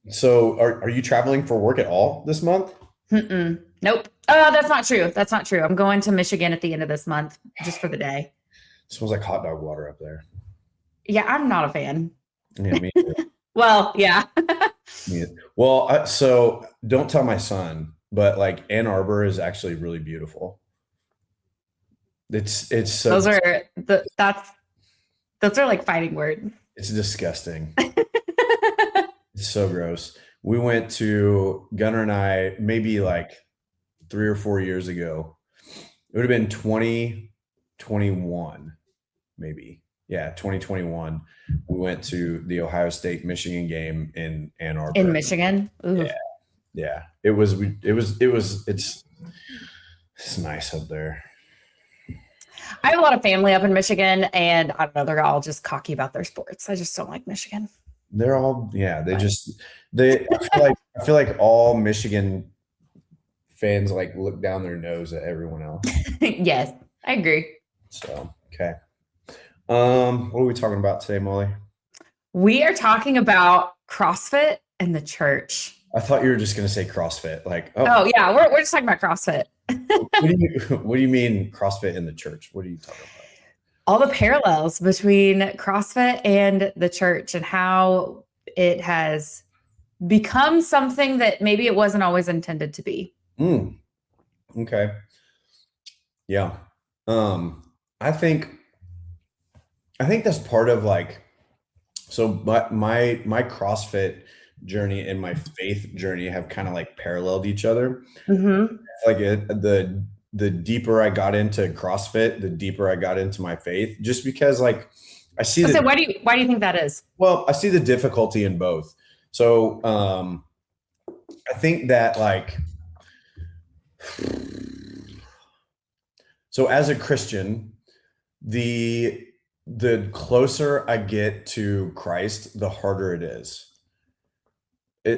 So are you traveling for work at all this month? Mm-mm. Nope. That's not true. That's not true. I'm going to Michigan at the end of this month just for the day. Smells like hot dog water up there. Yeah, I'm not a fan. Yeah, me too. Well, yeah. Yeah. Well, so don't tell my son, but like Ann Arbor is actually really beautiful. It's so Those are those are like fighting words. it's disgusting. It's so gross. We went to Gunnar and I maybe like 3 or 4 years ago. It would have been 2021, maybe. Yeah, 2021. We went to the Ohio State Michigan game in Ann In Arbor. Michigan. Ooh. Yeah, yeah. It's nice up there. I have a lot of family up in Michigan, and I don't know, they're all just cocky about their sports. I just don't like Michigan. They're all, yeah, they But just they I feel like all Michigan fans like look down their nose at everyone else. yes, I agree. So, okay. What are we talking about today, Molly? We are talking about CrossFit and the church. I thought you were just gonna say CrossFit. Like, oh, Oh yeah, we're just talking about CrossFit. what do you mean CrossFit in the church? What are you talking about? All the parallels between CrossFit and the church and how it has become something that maybe it wasn't always intended to be. Mm, okay. Yeah. I think that's part of like so my CrossFit journey and my faith journey have kind of like paralleled each other. Mm-hmm. Like the deeper I got into CrossFit, the deeper I got into my faith, just because like I see So the why do you think that is? well, I see the difficulty in both. So I think that like so as a Christian, the the closer I get to Christ, the harder it is.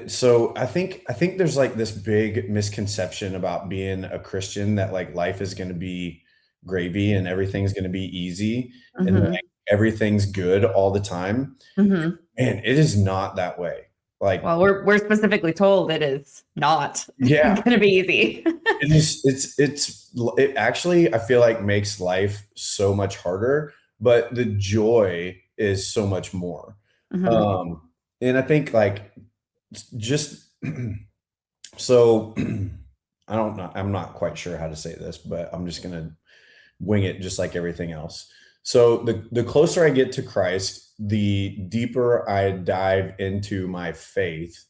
So I think there's like this big misconception about being a Christian that like life is going to be gravy and everything's going to be easy and Mm-hmm. like everything's good all the time. Mm-hmm. And it is not that way. Like, Well, we're specifically told it is not yeah, going to be easy. it actually I feel like makes life so much harder, but the joy is so much more. Mm-hmm. Um, and I think like just so I don't know, I'm not quite sure how to say this, but I'm just gonna wing it just like everything else. So the closer I get to Christ, the deeper I dive into my faith,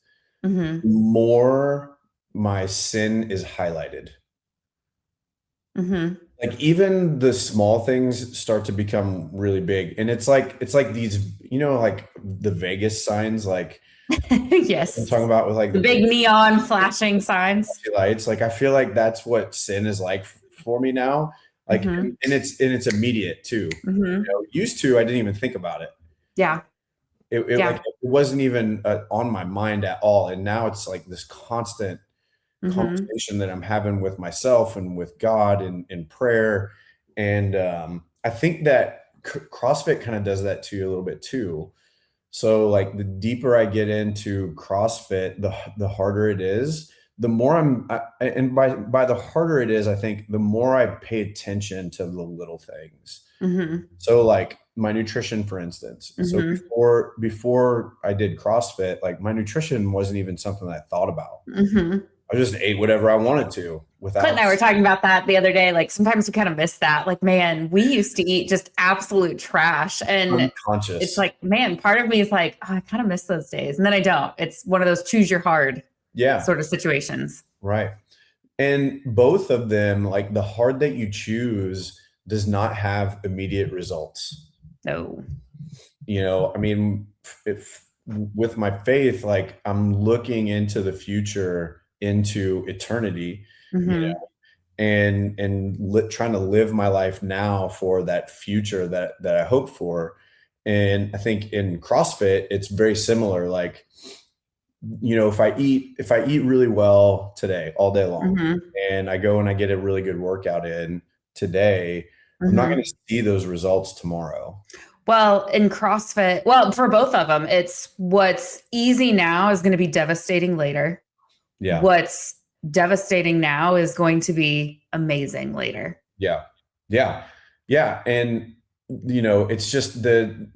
Mm-hmm. more my sin is highlighted. Mm-hmm. Like even the small things start to become really big. And it's like these, like the Vegas signs, like I'm yes. talking about with like The the big neon flashing signs. lights. Like I feel like that's what sin is like for me now. Like Mm-hmm. and it's immediate too. Mm-hmm. Used to I didn't even think about it. Yeah. It like Yeah. it wasn't even on my mind at all. And now it's like this constant Mm-hmm. conversation that I'm having with myself and with God in prayer. And I think that CrossFit kind of does that to you a little bit too. So like the deeper I get into CrossFit, the harder it is. The more and by the harder it is, I think the more I pay attention to the little things. Mm-hmm. So like my nutrition, for instance. So Mm-hmm. before I did CrossFit, like my nutrition wasn't even something that I thought about. Mm-hmm. I just ate whatever I wanted to Clint without and I were talking about that the other day. Like sometimes we kind of miss that. Like, man, we used to eat just absolute trash. And it's unconscious. like, man, part of me is like, oh, I kind of miss those days. And then I don't. It's one of those choose your hard Yeah, sort of situations. right. And both of them, like the hard that you choose does not have immediate results. No. I mean, if with my faith, like I'm looking into the future, into eternity, you know, Mm-hmm. and trying to live my life now for that future that I hope for. And I think in CrossFit, it's very similar. Like, if I eat really well today, all day long, Mm-hmm. and I go and I get a really good workout in today, I'm not going Mm-hmm. to see those results tomorrow. Well, in CrossFit, well, for both of them, it's what's easy now is going to be devastating later. Yeah. What's devastating now is going to be amazing later. Yeah. Yeah. Yeah. And it's just the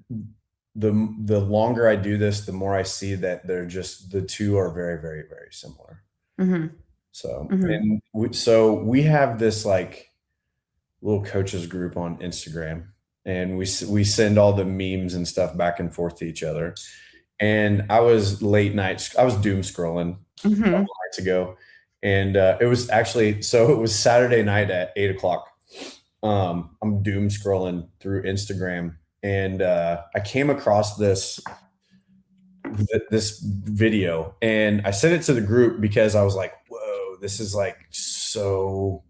longer I do this, the more I see that the two are very, very, very similar. Mm-hmm. So, Mm-hmm. and we have this like little coaches group on Instagram, and we send all the memes and stuff back and forth to each other. And I was doom scrolling a couple Mm-hmm. nights ago, and it was Saturday night at 8 o'clock. I'm doom scrolling through Instagram, and I came across this video, and I sent it to the group because I was like, "Whoa, this is like so."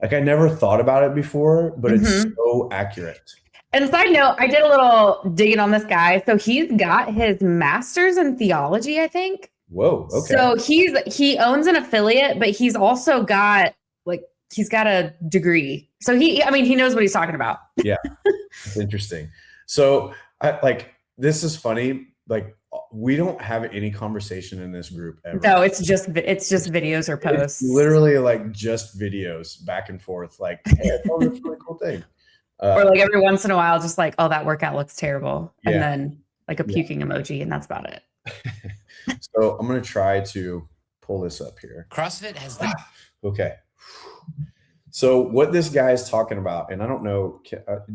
Like I never thought about it before, but it's Mm-hmm. so accurate. And side note, I did a little digging on this guy. So he's got his master's in theology, I think. Whoa. Okay. So he owns an affiliate, but he's also got he's got a degree. So he knows what he's talking about. Yeah. That's interesting. So this is funny. Like we don't have any conversation in this group ever. No, it's just videos or posts. It's literally like just videos back and forth. Like, hey, I thought that's a really cool thing. Or like every once in a while, just like, oh, that workout looks terrible. Yeah. And then like a puking emoji, and that's about it. So I'm going to try to pull this up here. CrossFit has okay. So what this guy is talking about, and I don't know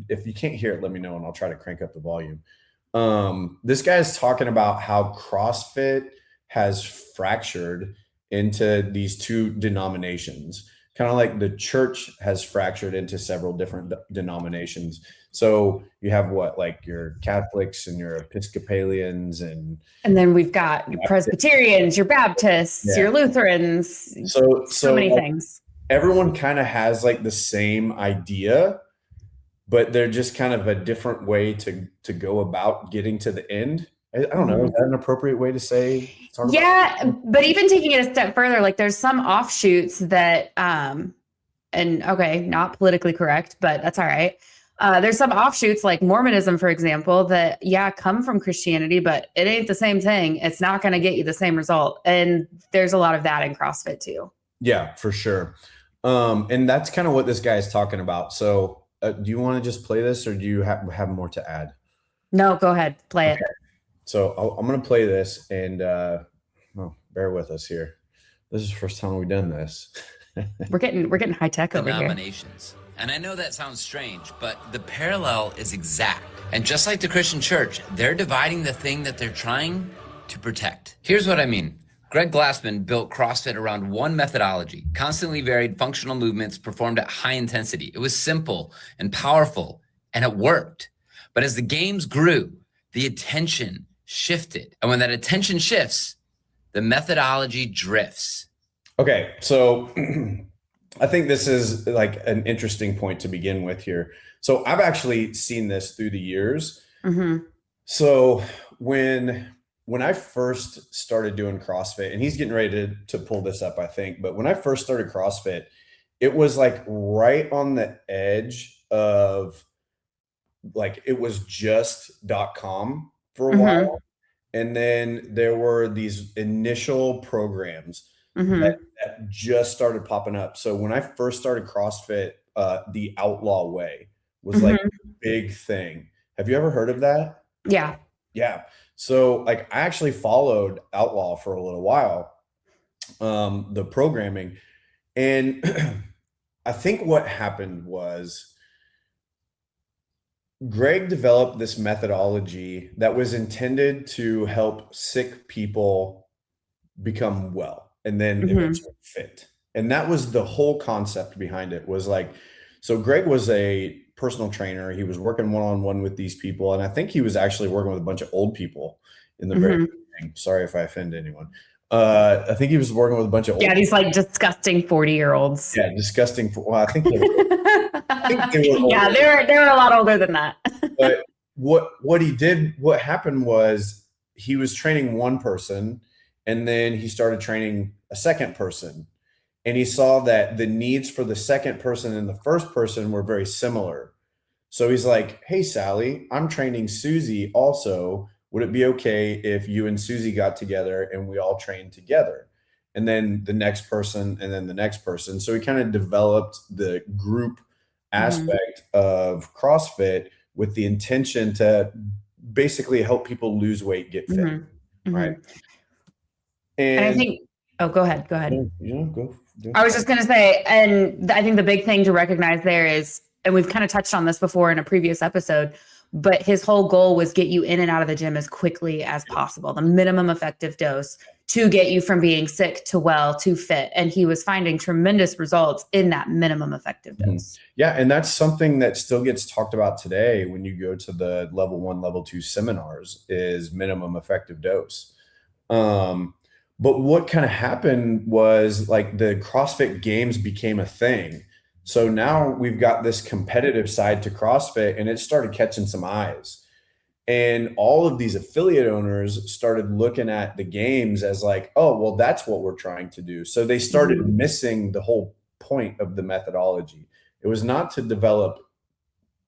if you can't hear it, let me know and I'll try to crank up the volume. This guy is talking about how CrossFit has fractured into these two denominations, kind of like the church has fractured into several different denominations. So you have like your Catholics and your Episcopalians, and then we've got your Presbyterians, your Baptists, your Lutherans, so many things. Everyone kind of has like the same idea, but they're just kind of a different way to go about getting to the end. I don't know. Is that an appropriate way to say? But even taking it a step further, like there's some offshoots that, and okay, not politically correct, but that's all right. There's some offshoots like Mormonism, for example, that come from Christianity, but it ain't the same thing. It's not going to get you the same result. And there's a lot of that in CrossFit too. Yeah, for sure. And that's kind of what this guy is talking about. So do you want to just play this, or do you have more to add? No, go ahead. Play it. So I'm going to play this, and bear with us here. This is the first time we've done this. We're getting high tech over here. Denominations. And I know that sounds strange, but the parallel is exact. And just like the Christian church, they're dividing the thing that they're trying to protect. Here's what I mean. Greg Glassman built CrossFit around one methodology, constantly varied functional movements performed at high intensity. It was simple and powerful, and it worked. But as the games grew, the attention shifted. And when that attention shifts, the methodology drifts. Okay, so I think this is like an interesting point to begin with here. So I've actually seen this through the years. Mm-hmm. So when I first started doing CrossFit, and he's getting ready to pull this up, I think, but when I first started CrossFit, it was like right on the edge of like, it was just .com for a while. And then there were these initial programs that just started popping up. So when I first started CrossFit, the Outlaw Way was like a big thing. Have you ever heard of that? Yeah. Yeah. So like I actually followed Outlaw for a little while, the programming. And I think what happened was Greg developed this methodology that was intended to help sick people become well and then eventually fit. And that was the whole concept behind it, was like, so Greg was a personal trainer. He was working one-on-one with these people. And I think he was actually working with a bunch of old people in the very beginning. Sorry if I offend anyone. I think he was working with a bunch of old these like disgusting 40-year-olds. Yeah, disgusting. Well, I think they were yeah, they were a lot older than that. But what happened was he was training one person, and then he started training a second person. And he saw that the needs for the second person and the first person were very similar. So he's like, hey, Sally, I'm training Susie also. Would it be okay if you and Susie got together and we all trained together? And then the next person, and then the next person. So he kind of developed the group aspect of CrossFit with the intention to basically help people lose weight, get fit, right? And I think, oh, go ahead. Go. I was just going to say, and I think the big thing to recognize there is, and we've kind of touched on this before in a previous episode, but his whole goal was get you in and out of the gym as quickly as possible, the minimum effective dose to get you from being sick to well to fit. And he was finding tremendous results in that minimum effective dose. Yeah. And that's something that still gets talked about today when you go to the level 1, level 2 seminars is minimum effective dose. But what kind of happened was like the CrossFit Games became a thing. So now we've got this competitive side to CrossFit and it started catching some eyes. And all of these affiliate owners started looking at the games as like, oh, well, that's what we're trying to do. So they started missing the whole point of the methodology. It was not to develop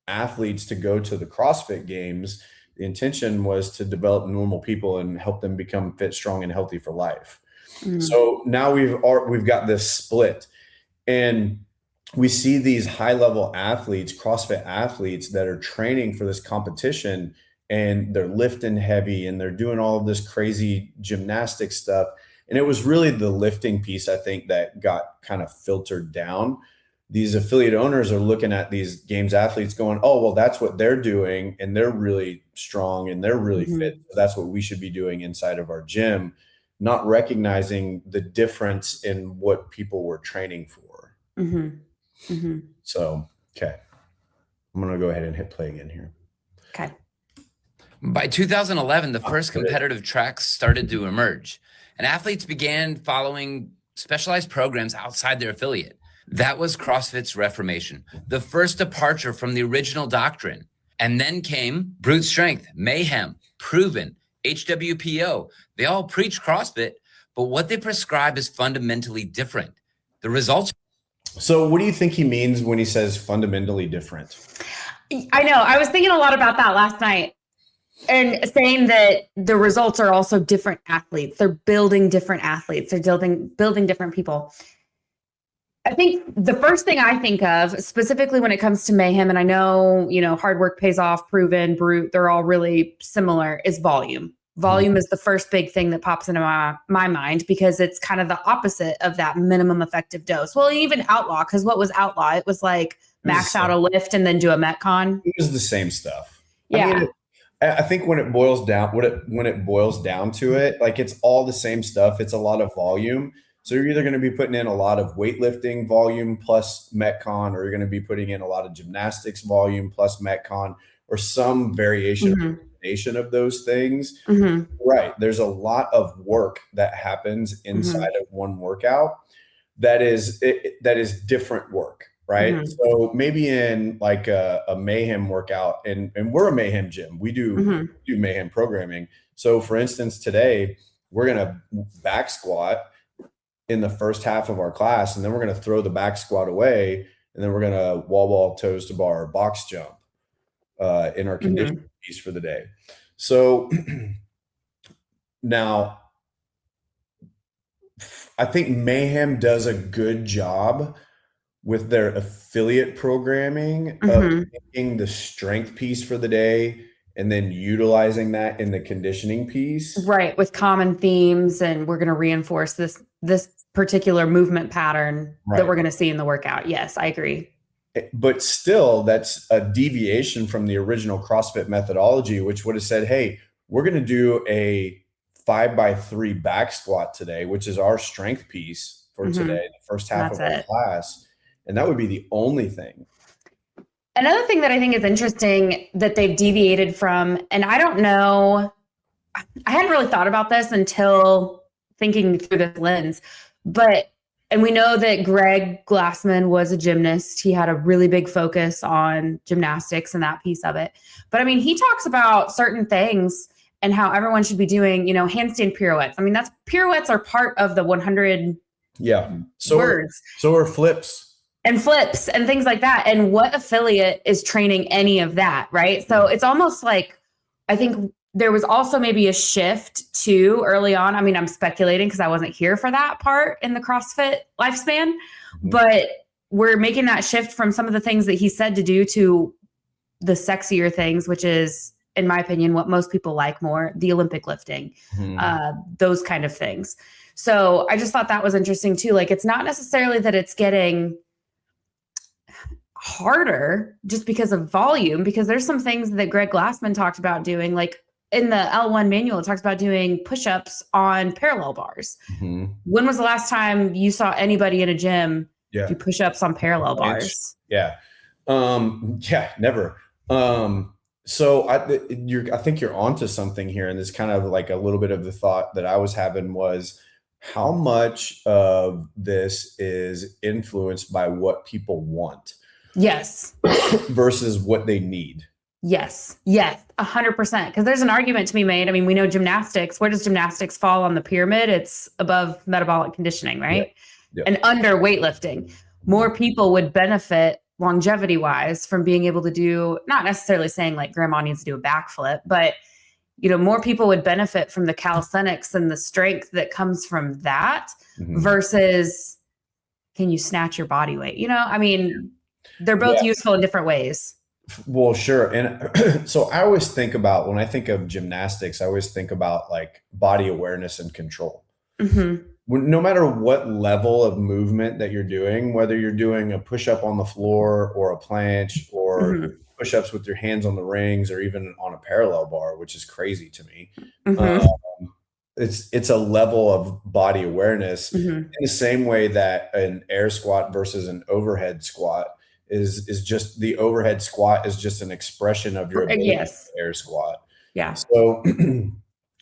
athletes to go to the CrossFit Games. The intention was to develop normal people and help them become fit, strong, and healthy for life. So now we've got this split, and we see these high-level athletes, CrossFit athletes, that are training for this competition, and they're lifting heavy, and they're doing all of this crazy gymnastic stuff. And it was really the lifting piece, I think, that got kind of filtered down. These affiliate owners are looking at these games athletes going, oh, well, that's what they're doing, and they're really strong, and they're really fit. So that's what we should be doing inside of our gym, not recognizing the difference in what people were training for. So, okay. I'm going to go ahead and hit play again here. Okay. By 2011, the first competitive tracks started to emerge, and athletes began following specialized programs outside their affiliate. That was CrossFit's reformation, the first departure from the original doctrine. And then came brute strength, mayhem, proven, HWPO. They all preach CrossFit, but what they prescribe is fundamentally different. The results. So what do you think he means when he says fundamentally different? I know. I was thinking a lot about that last night, and saying that the results are also different athletes. They're building different athletes. They're building different people. I think the first thing I think of specifically when it comes to mayhem, and I know, hard work pays off, proven, brute, they're all really similar, is volume. Volume is the first big thing that pops into my mind, because it's kind of the opposite of that minimum effective dose. Well, even outlaw, because what was outlaw? It was like max out a lift and then do a Metcon. It was the same stuff. Yeah. I think when it boils down, when it boils down to it, like it's all the same stuff. It's a lot of volume. So you're either going to be putting in a lot of weightlifting volume plus Metcon, or you're going to be putting in a lot of gymnastics volume plus Metcon, or some variation of those things. Right. There's a lot of work that happens inside of one workout that is different work. Right. So maybe in like a mayhem workout, and we're a mayhem gym. We do mayhem programming. So for instance, today we're going to back squat in the first half of our class, and then we're going to throw the back squat away, and then we're going to wall ball, toes to bar, box jump in our conditioning piece for the day. So now I think Mayhem does a good job with their affiliate programming of taking the strength piece for the day and then utilizing that in the conditioning piece. Right. With common themes, and we're going to reinforce this particular movement pattern that we're going to see in the workout. Yes, I agree. But still, that's a deviation from the original CrossFit methodology, which would have said, hey, we're going to do a 5x3 back squat today, which is our strength piece for today, the first half of our class. And that would be the only thing. Another thing that I think is interesting that they've deviated from, and I don't know, I hadn't really thought about this until thinking through this lens, and we know that Greg Glassman was a gymnast. He had a really big focus on gymnastics and that piece of it. But I mean, he talks about certain things and how everyone should be doing, handstand pirouettes. I mean, pirouettes are part of the 100 words. So are flips. and flips and things like that. And what affiliate is training any of that, right? So it's almost like, I think there was also maybe a shift too early on. I mean, I'm speculating because I wasn't here for that part in the CrossFit lifespan, but we're making that shift from some of the things that he said to do to the sexier things, which is, in my opinion, what most people like more, the Olympic lifting, those kind of things. So I just thought that was interesting too. Like, it's not necessarily that it's getting harder just because of volume, because there's some things that Greg Glassman talked about doing, like in the L1 manual, it talks about doing push-ups on parallel bars. When was the last time you saw anybody in a gym do push-ups on parallel bars? Yeah, never. So I think you're onto something here, and this kind of like a little bit of the thought that I was having was, how much of this is influenced by what people want? Yes. Versus what they need. Yes. 100%. Because there's an argument to be made. I mean, we know gymnastics. Where does gymnastics fall on the pyramid? It's above metabolic conditioning, right? And under weightlifting. More people would benefit longevity wise from being able to do, not necessarily saying like grandma needs to do a backflip, but more people would benefit from the calisthenics and the strength that comes from that versus, can you snatch your body weight? I mean, they're both useful in different ways. Well, sure. And so I always think about, when I think of gymnastics, I always think about like body awareness and control. No matter what level of movement that you're doing, whether you're doing a push-up on the floor or a planche or push-ups with your hands on the rings or even on a parallel bar, which is crazy to me. It's a level of body awareness in the same way that an air squat versus an overhead squat is just, the overhead squat is just an expression of your ability to air squat. So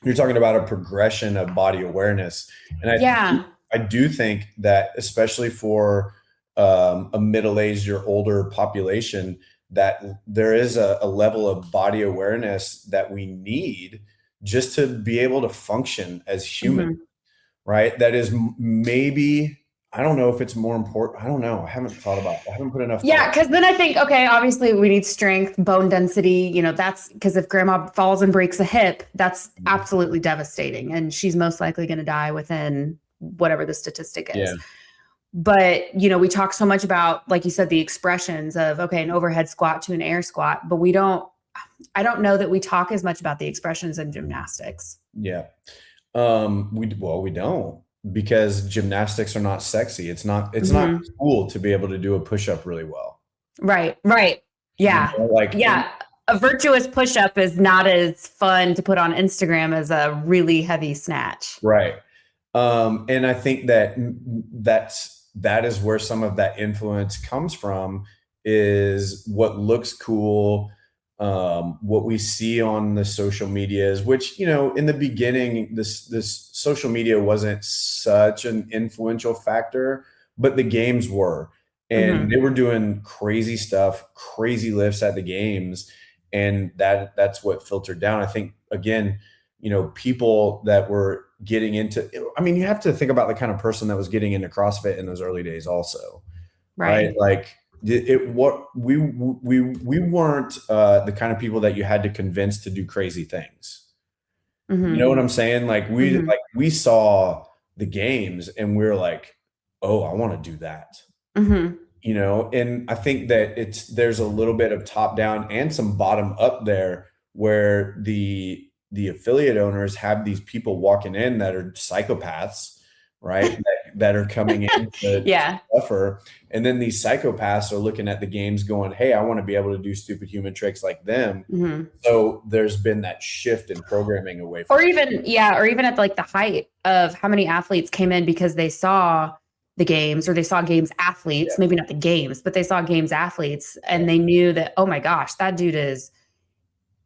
you're talking about a progression of body awareness. And I do think that, especially for a middle-aged or older population, that there is a level of body awareness that we need just to be able to function as human, right? That is maybe, I don't know if it's more important. I don't know. I haven't thought about it. I haven't put enough. Because then I think, okay, obviously we need strength, bone density. That's because if grandma falls and breaks a hip, that's absolutely devastating. And she's most likely going to die within whatever the statistic is. But, we talk so much about, like you said, the expressions of, okay, an overhead squat to an air squat, but I don't know that we talk as much about the expressions in gymnastics. We don't, because gymnastics are not sexy. It's not cool to be able to do a push-up really well. Right. Yeah. A virtuous push-up is not as fun to put on Instagram as a really heavy snatch. Right. And I think that is where some of that influence comes from, is what looks cool, what we see on the social medias, which, in the beginning, this social media wasn't such an influential factor, but the games were, and they were doing crazy stuff, crazy lifts at the games. And that's what filtered down. I think, again, people that were getting into, you have to think about the kind of person that was getting into CrossFit in those early days also, right? Like, we weren't the kind of people that you had to convince to do crazy things. You know what I'm saying? Like, we saw the games and we were like, oh, I want to do that. And I think that there's a little bit of top down and some bottom up there, where the affiliate owners have these people walking in that are psychopaths, right? that are coming in to suffer. And then these psychopaths are looking at the games going, hey, I want to be able to do stupid human tricks like them. So there's been that shift in programming away from, or even at like the height of how many athletes came in because they saw the games, or they saw games athletes, maybe not the games, but they saw games athletes, and they knew that, oh my gosh, that dude is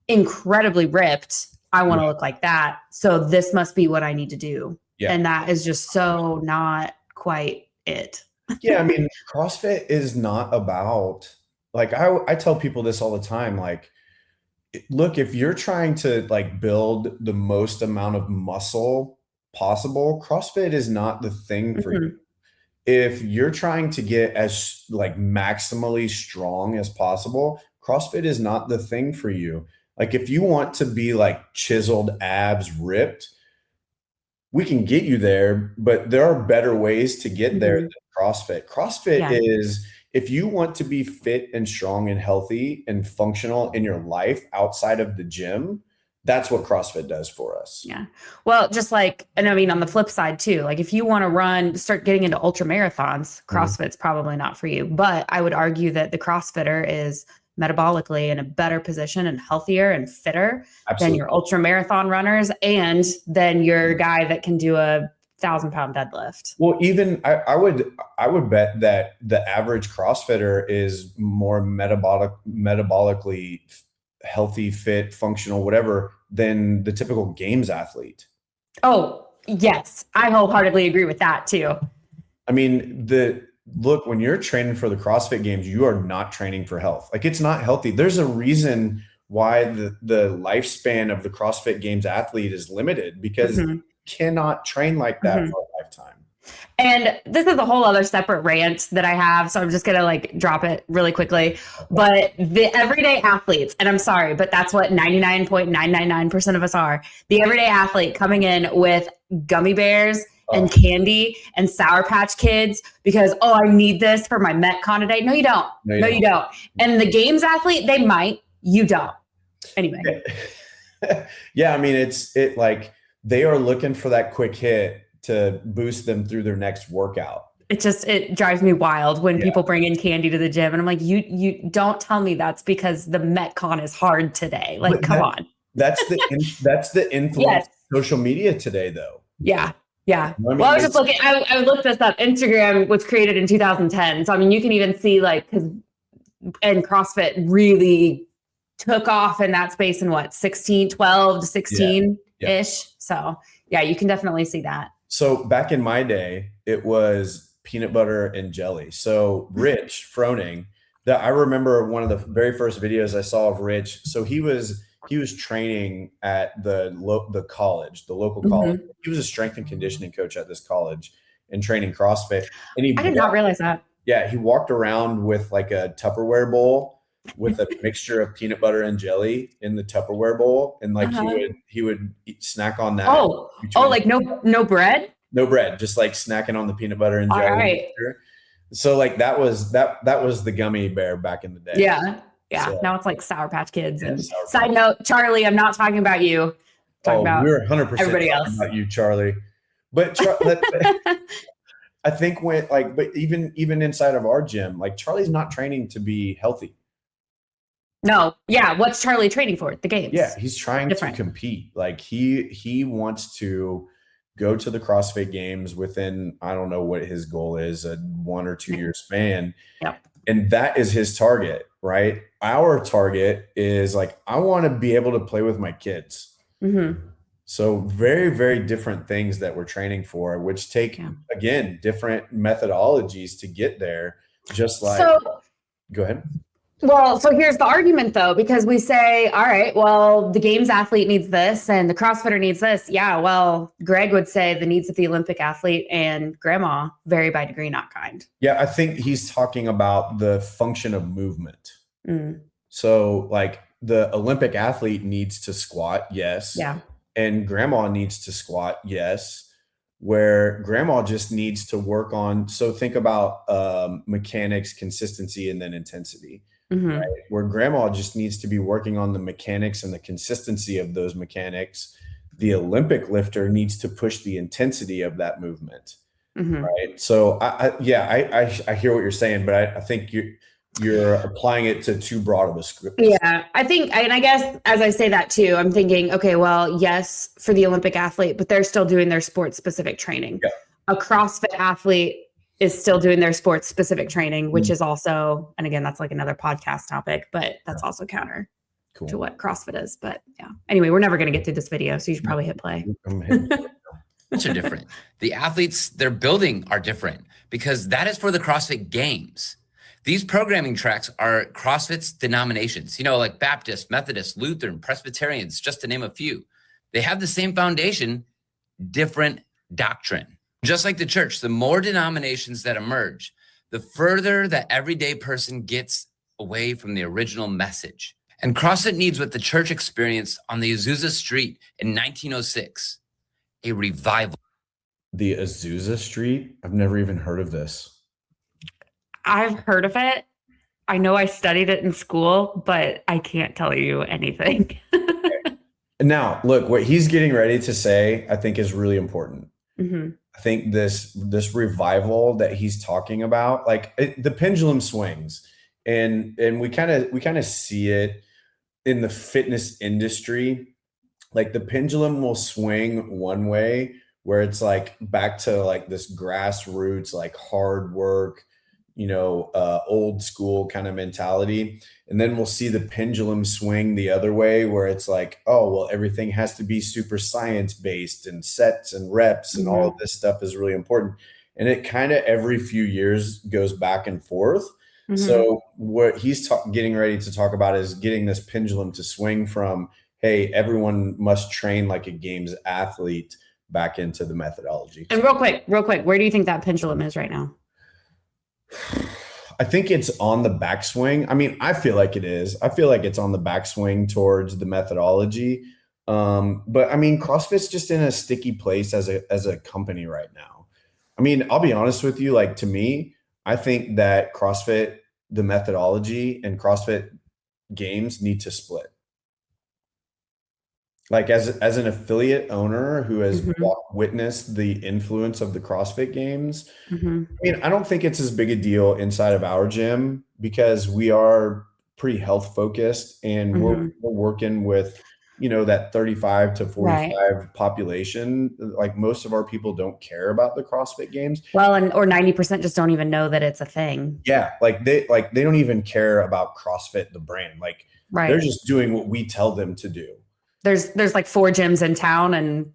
incredibly ripped. I want to look like that. So this must be what I need to do. And that is just so not quite it. CrossFit is not about, like, I tell people this all the time. Like, look, if you're trying to like build the most amount of muscle possible, CrossFit is not the thing for you. if you're trying to get as like maximally strong as possible, CrossFit is not the thing for you. Like if you want to be like chiseled abs ripped, we can get you there, but there are better ways to get there than CrossFit. CrossFit is, if you want to be fit and strong and healthy and functional in your life outside of the gym, that's what CrossFit does for us. Yeah. Well, just like, and I mean, on the flip side too, like if you want to start getting into ultra marathons, CrossFit's probably not for you. But I would argue that the CrossFitter is metabolically in a better position and healthier and fitter than your ultra marathon runners and then your guy that can do a 1,000-pound deadlift. Well, even I would bet that the average CrossFitter is more metabolically healthy, fit, functional, whatever, than the typical games athlete. Oh, yes. I wholeheartedly agree with that too. I mean, look, when you're training for the CrossFit Games, you are not training for health. Like it's not healthy. There's a reason why the lifespan of the CrossFit Games athlete is limited, because you cannot train like that for a lifetime. And this is a whole other separate rant that I have, so I'm just going to like drop it really quickly. But the everyday athletes, and I'm sorry, but that's what 99.999% of us are. The everyday athlete coming in with gummy bears and candy and Sour Patch Kids because, oh, I need this for my Metcon today. No, you don't. No, you don't. And the games athlete, they might. You don't. Anyway. Yeah, I mean, it like they are looking for that quick hit to boost them through their next workout. It drives me wild when people bring in candy to the gym and I'm like, you don't tell me that's because the Metcon is hard today. Like, come on. That's the influence of social media today though. Yeah. Yeah. Well, I was just looking, I looked this up. Instagram was created in 2010. So, I mean, you can even see like, and CrossFit really took off in that space in 12 to 16 ish. So yeah, you can definitely see that. So back in my day, it was peanut butter and jelly. So Rich Froning, that I remember one of the very first videos I saw of Rich. So he was training at the college, the local college. He was a strength and conditioning coach at this college and training CrossFit. And I did not realize that. Yeah, he walked around with like a Tupperware bowl with a mixture of peanut butter and jelly in the Tupperware bowl, and like he would snack on that. Oh, like no bread? No bread, just like snacking on the peanut butter and jelly. All right. So like that was the gummy bear back in the day. Yeah. Yeah. So, now it's like Sour Patch Kids. And side note, Charlie, I'm not talking about you. I'm talking about we're 100% everybody else. About you, Charlie. But I think but even inside of our gym, like Charlie's not training to be healthy. No. Yeah. What's Charlie training for? The games. Yeah. He's trying to compete. Like he wants to go to the CrossFit Games within, I don't know what his goal is, a 1 or 2 year span. Yep. And that is his target, right? Our target is like, I want to be able to play with my kids. So very, very different things that we're training for, which take, again, different methodologies to get there. Just like, go ahead. Well, so here's the argument though, because we say, all right, well, the games athlete needs this and the CrossFitter needs this. Yeah. Well, Greg would say the needs of the Olympic athlete and grandma vary by degree, not kind. Yeah. I think he's talking about the function of movement. So like the Olympic athlete needs to squat. Yes. Yeah. And grandma needs to squat. Yes. Where grandma just needs to work on. So think about mechanics, consistency, and then intensity. Right? Where grandma just needs to be working on the mechanics and the consistency of those mechanics. The Olympic lifter needs to push the intensity of that movement. Right. So I hear what you're saying, but I think you're applying it to too broad of a script. Yeah, I think, and I guess as I say that too, I'm thinking, okay, well, yes, for the Olympic athlete, but they're still doing their sports specific training. Yeah. A CrossFit athlete is still doing their sports specific training, which is also, and again, that's like another podcast topic, but that's also counter to what CrossFit is. But yeah, anyway, we're never going to get through this video, so you should probably hit play. Are different. The athletes they're building are different because that is for the CrossFit Games. These programming tracks are CrossFit's denominations, like Baptist, Methodist, Lutheran, Presbyterians, just to name a few. They have the same foundation, different doctrine. Just like the church, the more denominations that emerge, the further that everyday person gets away from the original message. And CrossFit needs what the church experienced on the Azusa Street in 1906, a revival. The Azusa Street? I've never even heard of this. I've heard of it. I know I studied it in school, but I can't tell you anything. Now, look, what he's getting ready to say, I think is really important. Mm-hmm. I think this revival that he's talking about, like the pendulum swings, and we kind of see it in the fitness industry. Like the pendulum will swing one way where it's like back to like this grassroots, like hard work, old school kind of mentality. And then we'll see the pendulum swing the other way where it's like, oh, well, everything has to be super science based and sets and reps and all of this stuff is really important. And it kind of every few years goes back and forth. Mm-hmm. So what he's getting ready to talk about is getting this pendulum to swing from, hey, everyone must train like a games athlete back into the methodology. And real quick, where do you think that pendulum is right now? I think it's on the backswing. I mean, I feel like it is. I feel like it's on the backswing towards the methodology. But I mean, CrossFit's just in a sticky place as a company right now. I mean, I'll be honest with you, like to me, I think that CrossFit, the methodology, and CrossFit Games need to split. Like as an affiliate owner who has witnessed the influence of the CrossFit Games, I mean, I don't think it's as big a deal inside of our gym because we are pretty health focused and we're working with, that 35 to 45 population. Like most of our people don't care about the CrossFit Games. Well, or 90% just don't even know that it's a thing. Yeah. They don't even care about CrossFit, the brand. Like they're just doing what we tell them to do. There's like 4 gyms in town and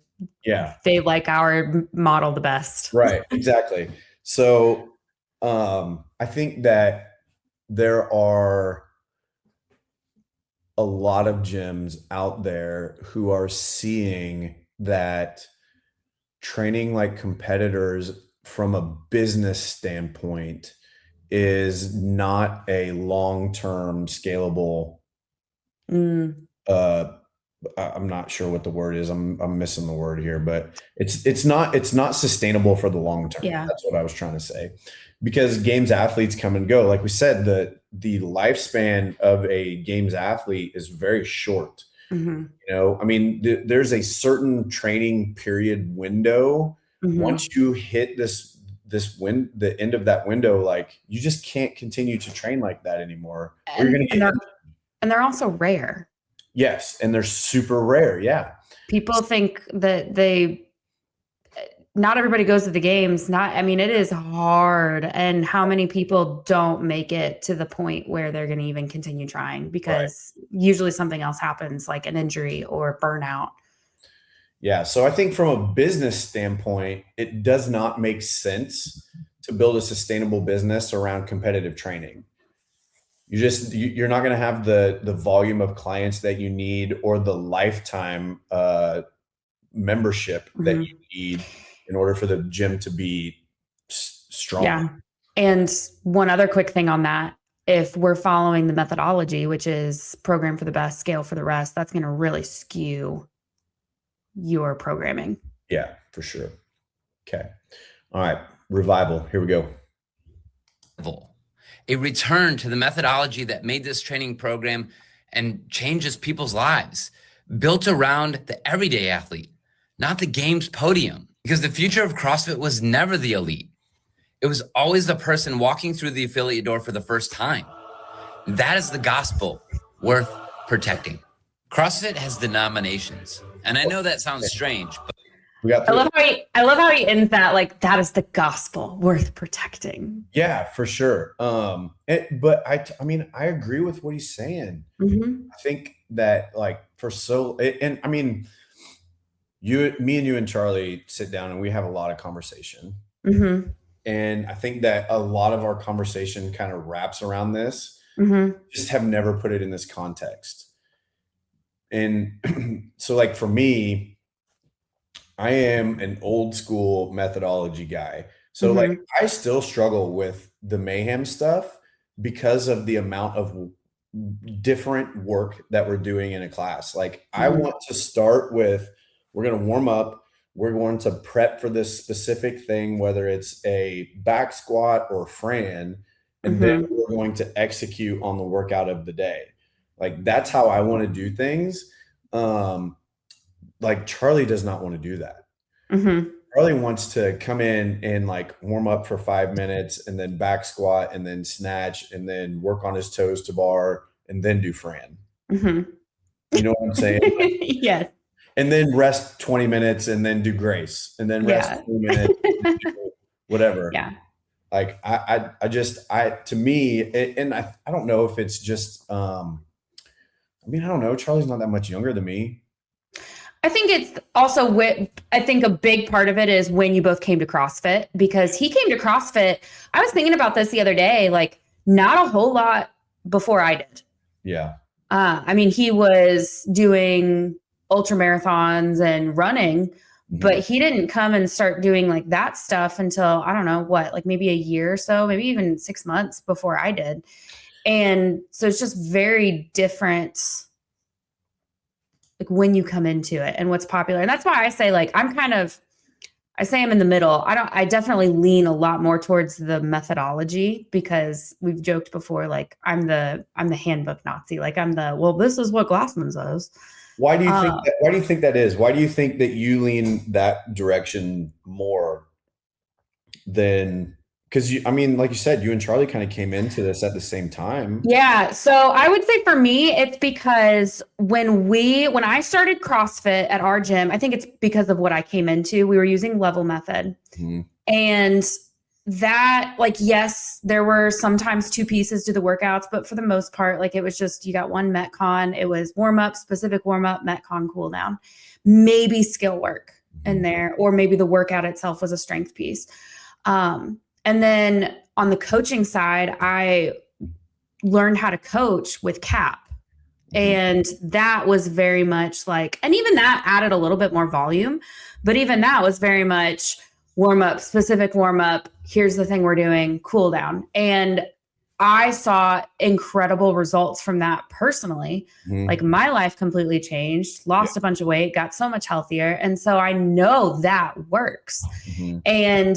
they like our model the best. Right. Exactly. So I think that there are a lot of gyms out there who are seeing that training like competitors from a business standpoint is not a long-term scalable I'm not sure what the word is. I'm missing the word here, but it's not sustainable for the long term. Yeah. That's what I was trying to say. Because games athletes come and go. Like we said, the lifespan of a games athlete is very short. I mean, there's a certain training period window. Once you hit the end of that window, like you just can't continue to train like that anymore. And they're also rare. Yes, and they're super rare. Yeah. People think that not everybody goes to the games. It is hard. And how many people don't make it to the point where they're going to even continue trying because usually something else happens like an injury or burnout. Yeah. So I think from a business standpoint, it does not make sense to build a sustainable business around competitive training. You're not going to have the volume of clients that you need or the lifetime membership that you need in order for the gym to be strong. Yeah. And one other quick thing on that, if we're following the methodology, which is program for the best, scale for the rest, that's going to really skew your programming. Yeah, for sure. Okay. All right. Revival. Here we go. A return to the methodology that made this training program and changes people's lives, built around the everyday athlete, not the games podium. Because the future of CrossFit was never the elite. It was always the person walking through the affiliate door for the first time. That is the gospel worth protecting. CrossFit has denominations. And I know that sounds strange, but I love how he ends that, like, that is the gospel worth protecting. Yeah, for sure. But I agree with what he's saying. I think that and I mean, me and you and Charlie sit down and we have a lot of conversation. And I think that a lot of our conversation kind of wraps around this, just have never put it in this context. And so like for me, I am an old school methodology guy. So like Mm-hmm. I still struggle with the mayhem stuff because of the amount of different work that we're doing in a class. Like I Mm-hmm. want to start with, we're going to warm up. We're going to prep for this specific thing, whether it's a back squat or Fran, and then Mm-hmm. we're going to execute on the workout of the day. Like that's how I want to do things. Um, like Charlie does not want to do that. Mm-hmm. Charlie wants to come in and like warm up for 5 minutes and then back squat and then snatch and then work on his toes to bar and then do Fran. Mm-hmm. You know what I'm saying? Yes. And then rest 20 minutes and then do grace and then rest Yeah. 20 minutes, and do whatever. Yeah. Like to me, and I don't know if it's just, I mean, I don't know. Charlie's not that much younger than me. I think it's also I think a big part of it is when you both came to CrossFit, because he came to CrossFit. I was thinking about this the other day, like not a whole lot before I did. Yeah. I mean, he was doing ultra marathons and running, but he didn't come and start doing like that stuff until, I don't know what, like maybe a year or so, maybe even 6 months before I did. And so it's just very different, like when you come into it and what's popular. And that's why I say like, I say I'm in the middle. I definitely lean a lot more towards the methodology, because we've joked before, like I'm the handbook Nazi. Like well, this is what Glassman says. Why do you think that is? Why do you think that you lean that direction more than, because I mean, like you said, you and Charlie kind of came into this at the same time. Yeah. So I would say for me, it's because when I started CrossFit at our gym, I think it's because of what I came into. We were using level method. Mm-hmm. And that, like, yes, there were sometimes 2 pieces to the workouts, but for the most part, like it was just, you got one Metcon. It was warm up, specific warm up, Metcon cool down, maybe skill work in there, or maybe the workout itself was a strength piece. And then on the coaching side, I learned how to coach with CAP. And that was very much like, and even that added a little bit more volume, but even that was very much warm up, specific warm up. Here's the thing we're doing, cool down. And I saw incredible results from that personally. Like my life completely changed, lost a bunch of weight, got so much healthier. And so I know that works. And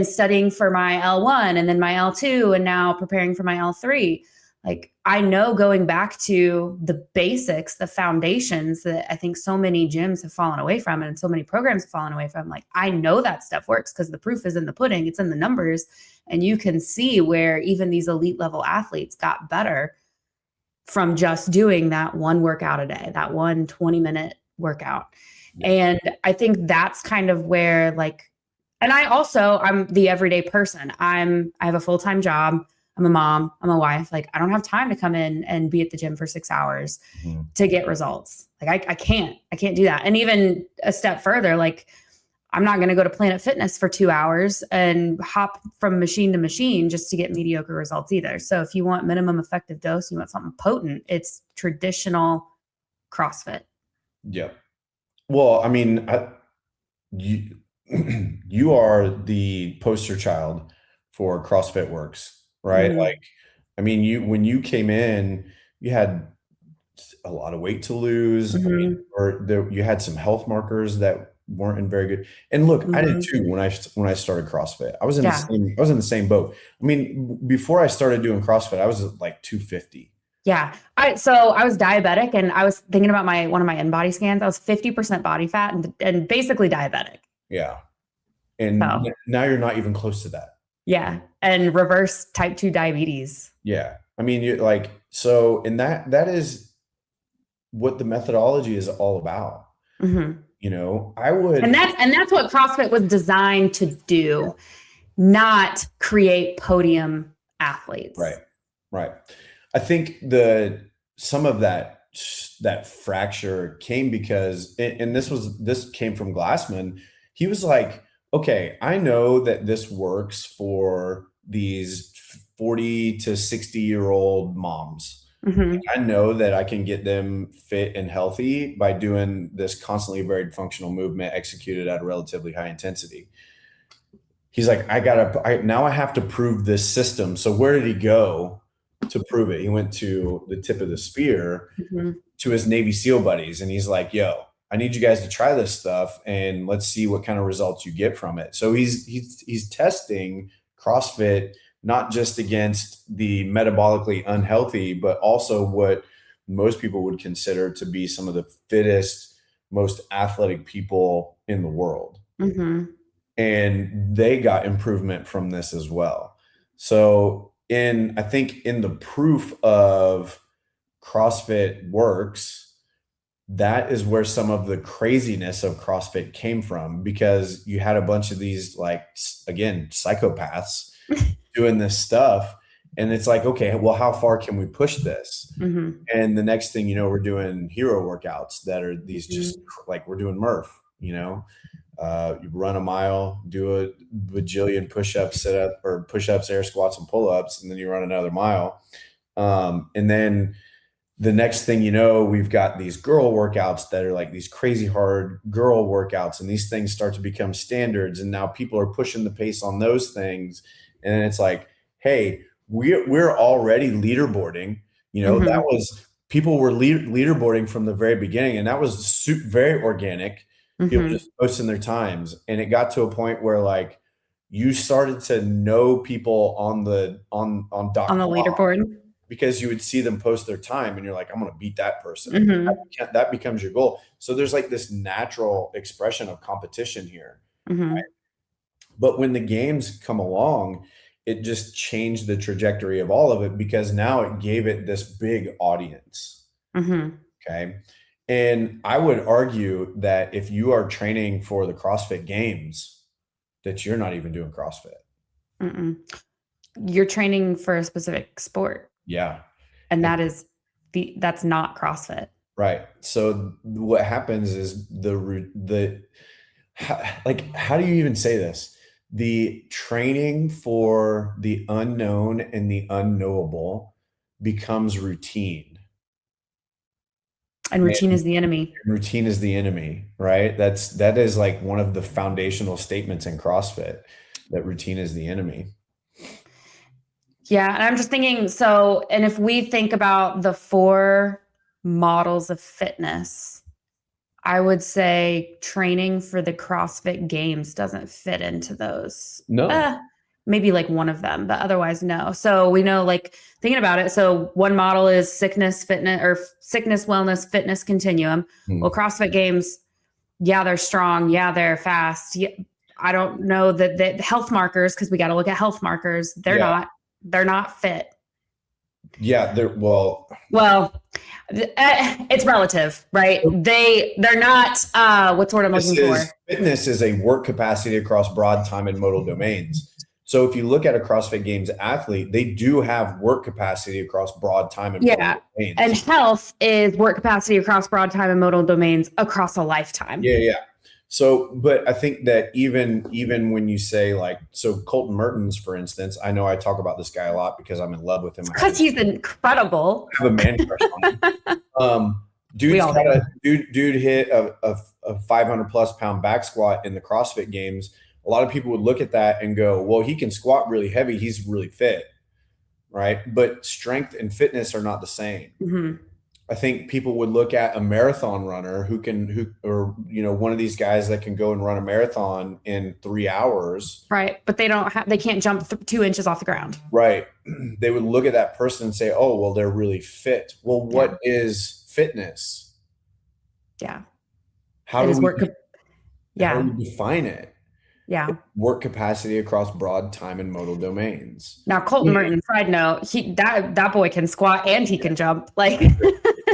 studying for my L1 and then my L2 and now preparing for my L3, like I know going back to the basics, the foundations that I think so many gyms have fallen away from and so many programs have fallen away from. Like I know that stuff works because the proof is in the pudding, it's in the numbers. And you can see where even these elite level athletes got better from just doing that one workout a day, that one 20-minute workout. And I think that's kind of where like, and I'm the everyday person. I have a full-time job. I'm a mom, I'm a wife. Like I don't have time to come in and be at the gym for 6 hours to get results. Like I can't do that. And even a step further, like I'm not going to go to Planet Fitness for 2 hours and hop from machine to machine just to get mediocre results either. So if you want minimum effective dose, you want something potent, it's traditional CrossFit. Yeah. Well, I mean, you are the poster child for CrossFit Works, right? Like, I mean, when you came in, you had a lot of weight to lose, I mean, you had some health markers that weren't in very good. And look, I did too when I started CrossFit. I was in the same boat. I mean, before I started doing CrossFit, I was at like 250. Yeah. So I was diabetic and I was thinking about one of my in-body scans. I was 50% body fat and basically diabetic. Yeah. And now you're not even close to that. Yeah. And reverse type 2 diabetes. Yeah. I mean, you're like, so, and that is what the methodology is all about. You know, and that's what CrossFit was designed to do, not create podium athletes. Right. I think some of that fracture came because, and this came from Glassman. He was like, okay, I know that this works for these 40 to 60-year-old moms. Mhm. I know that I can get them fit and healthy by doing this constantly varied functional movement executed at a relatively high intensity. He's like, now I have to prove this system. So where did he go to prove it? He went to the tip of the spear Mhm. to his Navy SEAL buddies. And he's like, yo, I need you guys to try this stuff and let's see what kind of results you get from it. So he's testing CrossFit, not just against the metabolically unhealthy, but also what most people would consider to be some of the fittest, most athletic people in the world. Mhm. And they got improvement from this as well. So I think in the proof of CrossFit works, that is where some of the craziness of CrossFit came from, because you had a bunch of these, like, again, psychopaths doing this stuff. And it's like, okay, well, how far can we push this? Mhm. And the next thing you know, we're doing hero workouts that are these just like, we're doing Murph, you run a mile, do a bajillion push-ups, push-ups, air squats, and pull-ups, and then you run another mile. And then the next thing you know, we've got these girl workouts that are like these crazy hard girl workouts, and these things start to become standards. And now people are pushing the pace on those things. And then it's like, hey, we're already leaderboarding. That was, people were leaderboarding from the very beginning, and that was very organic. People just posting their times, and it got to a point where, like, you started to know people on the leaderboard. because you would see them post their time and you're like, I'm going to beat that person. That becomes your goal. So there's like this natural expression of competition here. Right? But when the games come along, it just changed the trajectory of all of it, because now it gave it this big audience. Okay. And I would argue that if you are training for the CrossFit Games, that you're not even doing CrossFit. You're training for a specific sport. Yeah. And that's not CrossFit. Right. So what happens is how do you even say this? The training for the unknown and the unknowable becomes routine. And routine is the enemy. Routine is the enemy, right? That is like one of the foundational statements in CrossFit, that routine is the enemy. Yeah. And I'm just thinking, and if we think about the 4 models of fitness, I would say training for the CrossFit Games doesn't fit into those. No. Maybe like one of them, but otherwise no. So we know, like, thinking about it. So one model is sickness, wellness, fitness continuum. Well, CrossFit Games, yeah, they're strong. Yeah, they're fast. Yeah, I don't know that the health markers, because we got to look at health markers. They're not fit. Yeah, well, it's relative, right? They're not, what's the word I'm looking for? Fitness is a work capacity across broad time and modal domains. So if you look at a CrossFit Games athlete, they do have work capacity across broad time and modal domains. And health is work capacity across broad time and modal domains across a lifetime. Yeah. So, but I think that even when you say, like, so Colton Mertens, for instance, I know I talk about this guy a lot because I'm in love with him. Because he's incredible. I have a man crush on him. Dude hit a 500 plus pound back squat in the CrossFit Games. A lot of people would look at that and go, well, he can squat really heavy. He's really fit, right? But strength and fitness are not the same. I think people would look at a marathon runner or one of these guys that can go and run a marathon in 3 hours. Right. But they can't jump 2 inches off the ground. Right. They would look at that person and say, oh, well, they're really fit. Well, what is fitness? Yeah. How do we define it? Yeah. Work capacity across broad time and modal domains. Now, Colton Merton, side note, that boy can squat and he can jump. Like,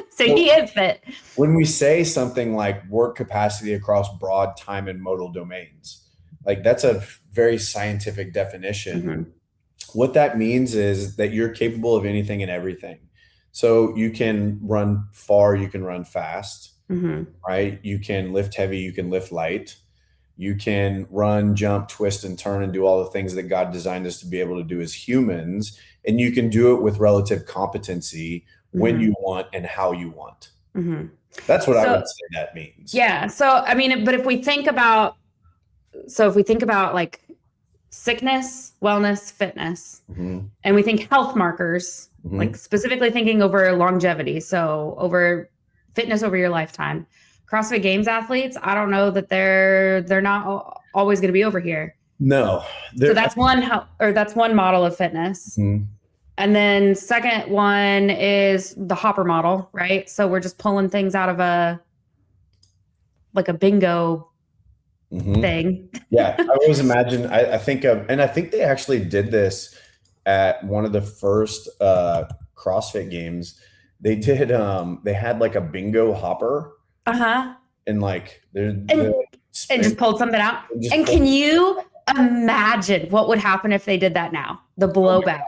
so he is fit. When we say something like work capacity across broad time and modal domains, like, that's a very scientific definition. What that means is that you're capable of anything and everything. So you can run far, you can run fast, right? You can lift heavy, you can lift light. You can run, jump, twist, and turn and do all the things that God designed us to be able to do as humans. And you can do it with relative competency when you want, and how you want. Mm-hmm. That's what I would say that means. Yeah. So, I mean, but if we think about like sickness, wellness, fitness, and we think health markers, like specifically thinking over longevity. So over fitness over your lifetime, CrossFit Games athletes, I don't know that they're not always going to be over here. No. So that's one model of fitness. And then second one is the hopper model, right? So we're just pulling things out of a bingo thing. Yeah. I always imagine, I think they actually did this at one of the first CrossFit Games. They did, they had like a bingo hopper. And like, and just pulled something out. And can you imagine what would happen if they did that now? The blowback.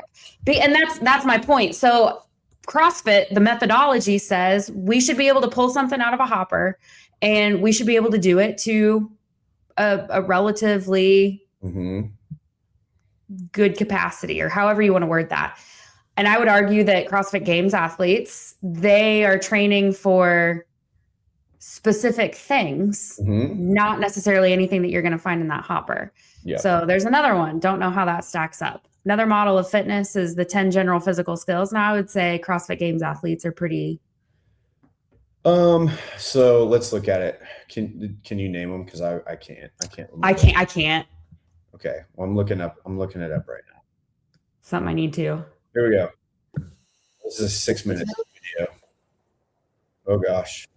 And that's my point. So CrossFit, the methodology says we should be able to pull something out of a hopper, and we should be able to do it to a relatively good capacity, or however you want to word that. And I would argue that CrossFit Games athletes, they are training for specific things, not necessarily anything that you're going to find in that hopper. Yeah. So there's another one. Don't know how that stacks up. Another model of fitness is the 10 general physical skills. Now I would say CrossFit Games athletes are pretty. So let's look at it. Can you name them? Because I can't. I can't. Okay. Well, I'm looking it up right now. Something I need to. Here we go. This is a 6-minute video. Oh gosh.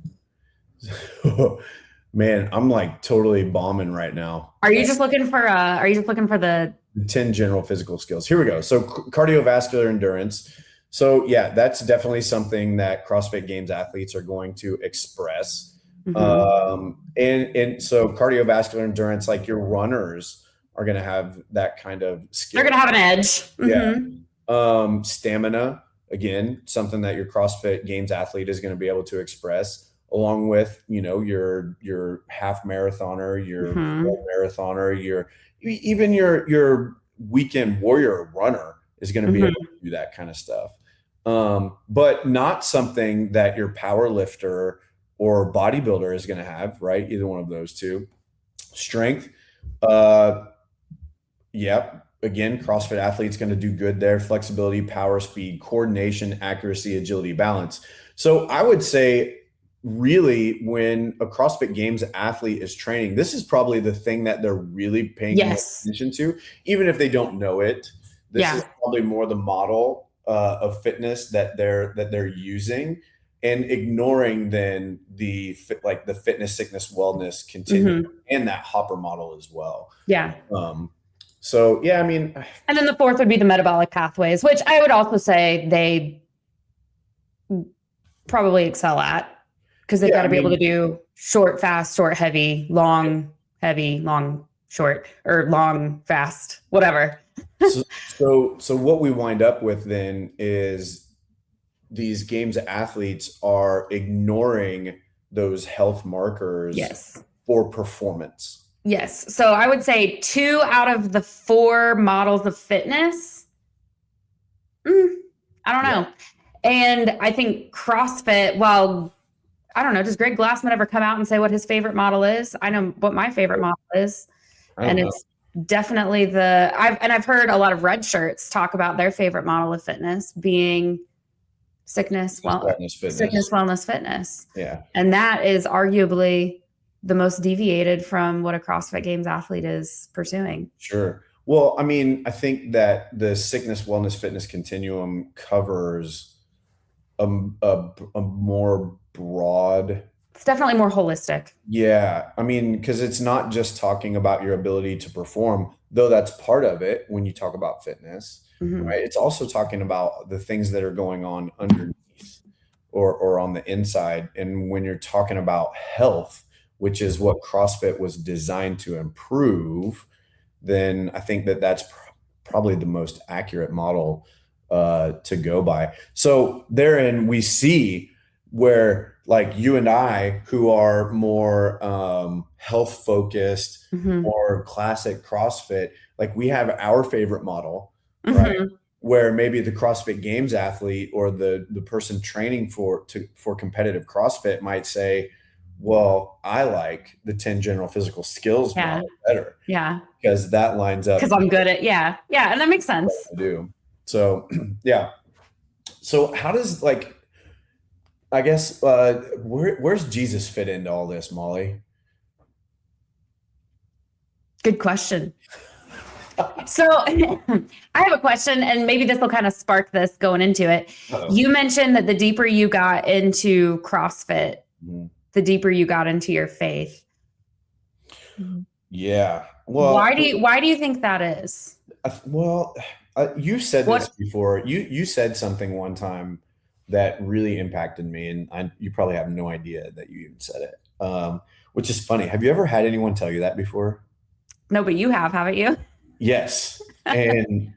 Man, I'm like totally bombing right now. Are you just looking for the 10 general physical skills? Here we go. So cardiovascular endurance. So yeah, that's definitely something that CrossFit Games athletes are going to express. And so cardiovascular endurance, like your runners are going to have that kind of skill. They're going to have an edge. Yeah. Stamina, again, something that your CrossFit Games athlete is going to be able to express, along with, your half marathoner, your full marathoner, even your weekend warrior runner is going to be able to do that kind of stuff. But not something that your power lifter or bodybuilder is going to have, right? Either one of those two. Strength. Again, CrossFit athlete's going to do good there. Flexibility, power, speed, coordination, accuracy, agility, balance. So I would say, really, when a CrossFit Games athlete is training, this is probably the thing that they're really paying attention to, even if they don't know it. This is probably more the model of fitness that they're using, and ignoring then the fitness, sickness, wellness continuum and that hopper model as well. Yeah. So yeah, I mean, and then the fourth would be the metabolic pathways, which I would also say they probably excel at. Because they've got to be able to do short, fast, short, heavy, long, short, or long, fast, whatever. So what we wind up with then is these Games athletes are ignoring those health markers for performance. Yes. So I would say 2 out of the 4 models of fitness. I don't know. And I think CrossFit, I don't know. Does Greg Glassman ever come out and say what his favorite model is? I know what my favorite model is. And it's definitely I've heard a lot of red shirts talk about their favorite model of fitness being sickness, wellness, fitness. Yeah. And that is arguably the most deviated from what a CrossFit Games athlete is pursuing. Sure. Well, I mean, I think that the sickness, wellness, fitness continuum covers a more broad. It's definitely more holistic. Yeah. I mean, because it's not just talking about your ability to perform, though that's part of it when you talk about fitness, right? It's also talking about the things that are going on underneath or on the inside. And when you're talking about health, which is what CrossFit was designed to improve, then I think that that's probably the most accurate model to go by. So therein we see where, like, you and I, who are more health focused, more classic CrossFit, like, we have our favorite model, right? where maybe the CrossFit Games athlete or the person training for competitive CrossFit might say, well, I like the 10 general physical skills model better. Yeah. Because that lines up. Because I'm good at, yeah. And that makes sense. To do. So, yeah. So how does, like, I guess, where's Jesus fit into all this, Molly? Good question. So I have a question, and maybe this will kind of spark this going into it. Uh-oh. You mentioned that the deeper you got into CrossFit, the deeper you got into your faith. Yeah. Well, why do you think that is? Well, you said this before. You said something one time that really impacted me, and you probably have no idea that you even said it, which is funny. Have you ever had anyone tell you that before? No, but you have, haven't you? Yes. And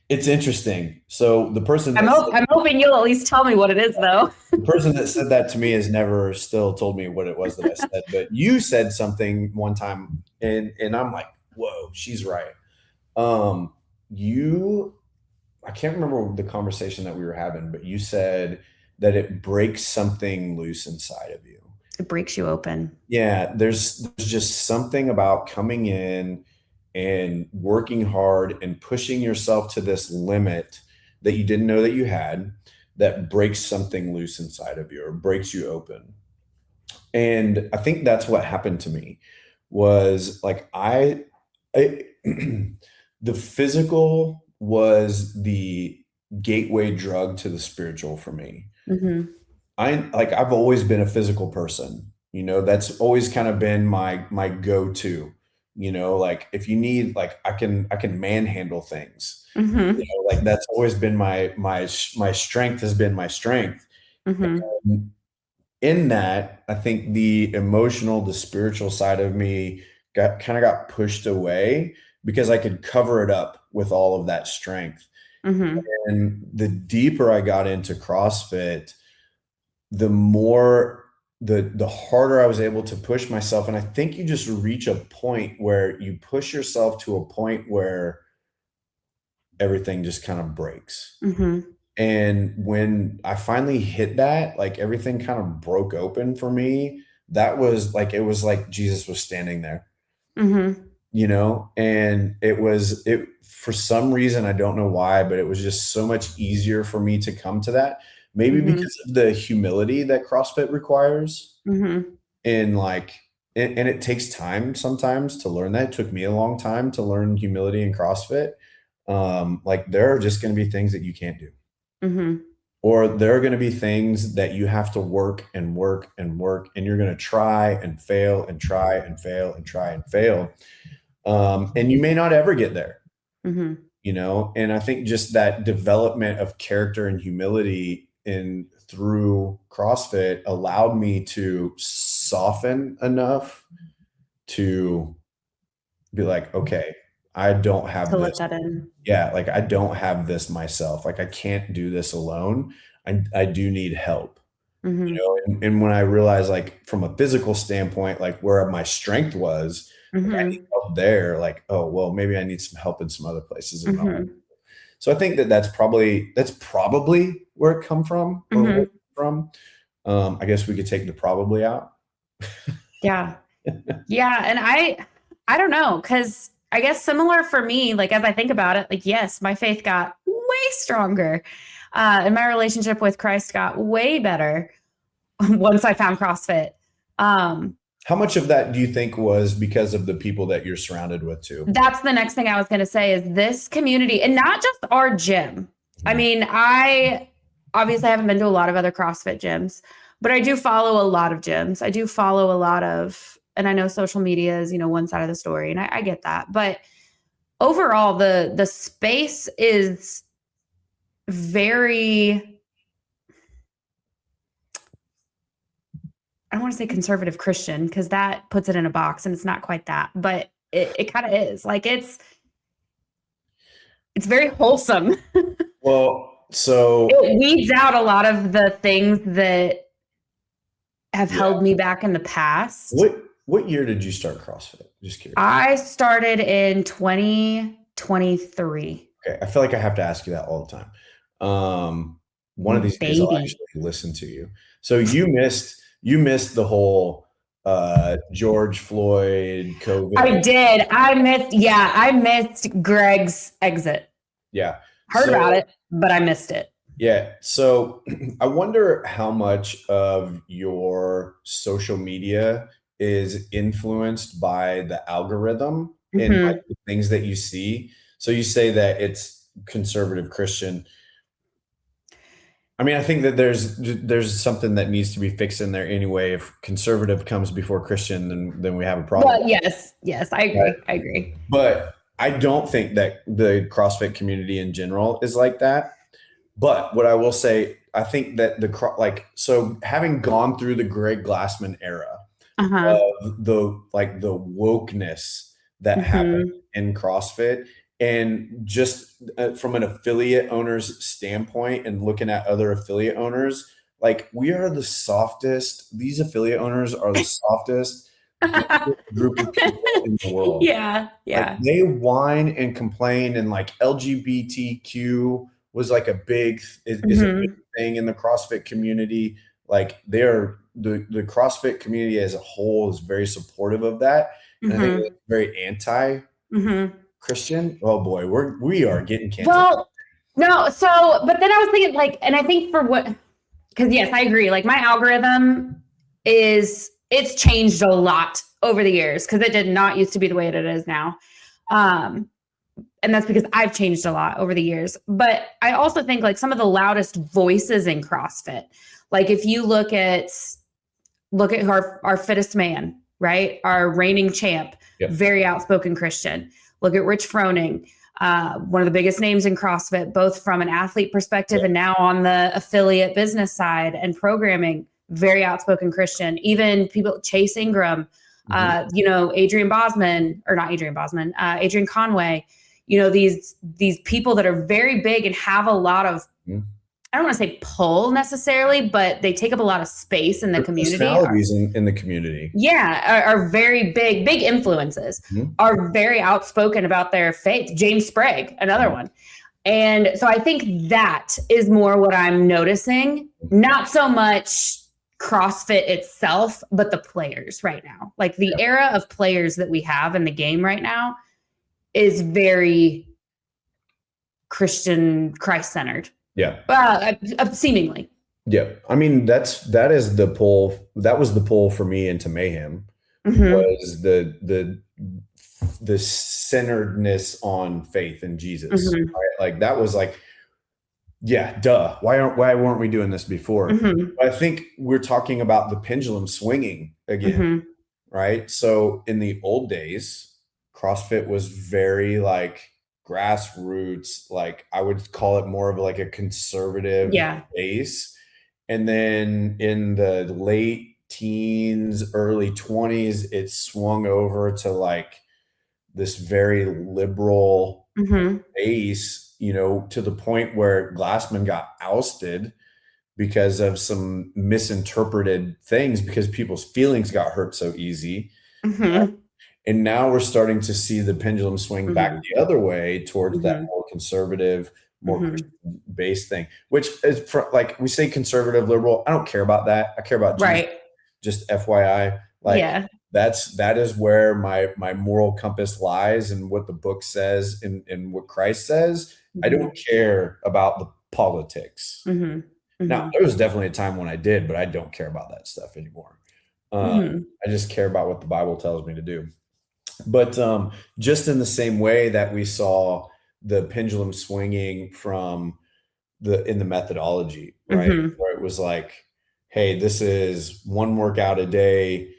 it's interesting. So the person I'm hoping you'll at least tell me what it is, though. The person that said that to me has never still told me what it was that I said, but you said something one time and I'm like, whoa, she's right. I can't remember the conversation that we were having, but you said that it breaks something loose inside of you. It breaks you open. Yeah. There's just something about coming in and working hard and pushing yourself to this limit that you didn't know that you had, that breaks something loose inside of you or breaks you open. And I think that's what happened to me was like, the physical was the gateway drug to the spiritual for me. Mm-hmm. I've always been a physical person, that's always kind of been my go-to, like if you need, like I can manhandle things, mm-hmm. Like that's always been my strength has been my strength. Mm-hmm. And in that, I think the emotional, the spiritual side of me got pushed away because I could cover it up with all of that strength. Mm-hmm. And the deeper I got into CrossFit, the harder I was able to push myself. And I think you just reach a point where you push yourself to a point where everything just kind of breaks. Mm-hmm. And when I finally hit that, like everything kind of broke open for me. That was like, it was like Jesus was standing there, mm-hmm. And it for some reason, I don't know why, but it was just so much easier for me to come to that. Maybe mm-hmm. because of the humility that CrossFit requires. Mm-hmm. And and it takes time sometimes to learn that. It took me a long time to learn humility in CrossFit. There are just going to be things that you can't do. Mm-hmm. Or there are going to be things that you have to work and work and work, and you're going to try and fail and try and fail and try and fail. And you may not ever get there, mm-hmm. And I think just that development of character and humility through CrossFit allowed me to soften enough to be like, okay, I don't have to this. Let that in. Yeah. Like I don't have this myself. Like I can't do this alone. I do need help, mm-hmm. And when I realized, like from a physical standpoint, like where my strength was, mm-hmm. like I need help there, like, oh, well, maybe I need some help in some other places. Mm-hmm. So I think that's probably where it come from, or mm-hmm. where it from. I guess we could take the probably out. Yeah. Yeah. And I don't know, because I guess similar for me, like as I think about it, like, yes, my faith got way stronger. And my relationship with Christ got way better once I found CrossFit. How much of that do you think was because of the people that you're surrounded with too? That's the next thing I was going to say is this community, and not just our gym. Mm-hmm. I mean, I obviously haven't been to a lot of other CrossFit gyms, but I do follow a lot of gyms. I do follow a lot of, and I know social media is, one side of the story, and I get that. But overall, the space is very, I don't want to say conservative Christian, because that puts it in a box and it's not quite that, but it kind of is. Like it's very wholesome. Well, so it weeds out a lot of the things that have held me back in the past. What year did you start CrossFit? Just curious. I started in 2012. 23. Okay. I feel like I have to ask you that all the time. One of these days I'll Baby. actually listen to you. So you missed the whole George Floyd COVID. I did. I missed Greg's exit. Yeah. Heard about it, but I missed it. Yeah. So I wonder how much of your social media is influenced by the algorithm and like the things that you see. So you say that it's conservative Christian. I mean, I think that there's something that needs to be fixed in there anyway. If conservative comes before Christian, then we have a problem. Well, yes, I agree. I agree. But I don't think that the CrossFit community in general is like that. But what I will say, I think that so having gone through the Greg Glassman era of the wokeness that happened in CrossFit, and just from an affiliate owner's standpoint and looking at other affiliate owners, like we are the softest. These affiliate owners are the softest group of people in the world. Yeah. Like, they whine and complain, and like LGBTQ was like a big is a big thing in the CrossFit community. Like the CrossFit community as a whole is very supportive of that. And I think it's very anti-Christian. Oh boy, we are getting canceled. Well, no, but then I was thinking and I think because yes, I agree. Like my algorithm it's changed a lot over the years because it did not used to be the way it is now. And that's because I've changed a lot over the years. But I also think like some of the loudest voices in CrossFit, like if you look at our fittest man, right? Our reigning champ, very outspoken Christian. Look at Rich Froning, one of the biggest names in CrossFit, both from an athlete perspective and now on the affiliate business side and programming, very outspoken Christian. Even people, Chase Ingram, Adrian Conway, these people that are very big and have a lot of, I don't want to say pull necessarily, but they take up a lot of space in the community. Personalities in the community. Yeah, are very big influences, are very outspoken about their faith. James Sprague, another one. And so I think that is more what I'm noticing, not so much CrossFit itself, but the players right now. Like the era of players that we have in the game right now is very Christian, Christ-centered. Yeah. Seemingly. Yeah. I mean, that is the pull. That was the pull for me into Mayhem was the centeredness on faith in Jesus. Right? Like that was like, yeah, duh. Why weren't we doing this before? But I think we're talking about the pendulum swinging again, right? So in the old days, CrossFit was very like grassroots, like I would call it more of like a conservative base. And then in the late teens, early 20s, it swung over to like this very liberal base, to the point where Glassman got ousted because of some misinterpreted things because people's feelings got hurt so easy. And now we're starting to see the pendulum swing back the other way towards that more conservative, more based thing, which is like we say conservative, liberal. I don't care about that. I care about just FYI. Like that is where my moral compass lies and what the book says and what Christ says. I don't care about the politics. Now, there was definitely a time when I did, but I don't care about that stuff anymore. I just care about what the Bible tells me to do. But just in the same way that we saw the pendulum swinging from in the methodology, right? Where it was like, hey, this is one workout a day,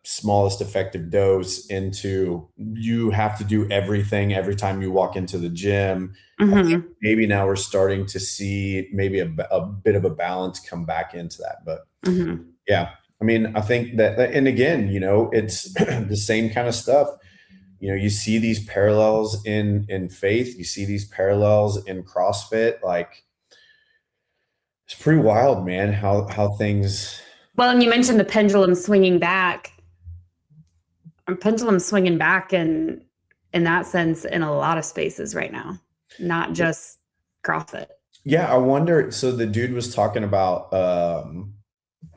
smallest effective dose into you have to do everything every time you walk into the gym. I think maybe now we're starting to see maybe a bit of a balance come back into that. But yeah, I mean, I think that, and again, it's the same kind of stuff. You see these parallels in faith, you see these parallels in CrossFit. Like it's pretty wild, man, how things. Well, and you mentioned the pendulum swinging back. And in that sense in a lot of spaces right now, not just CrossFit. Yeah, I wonder. So the dude was talking about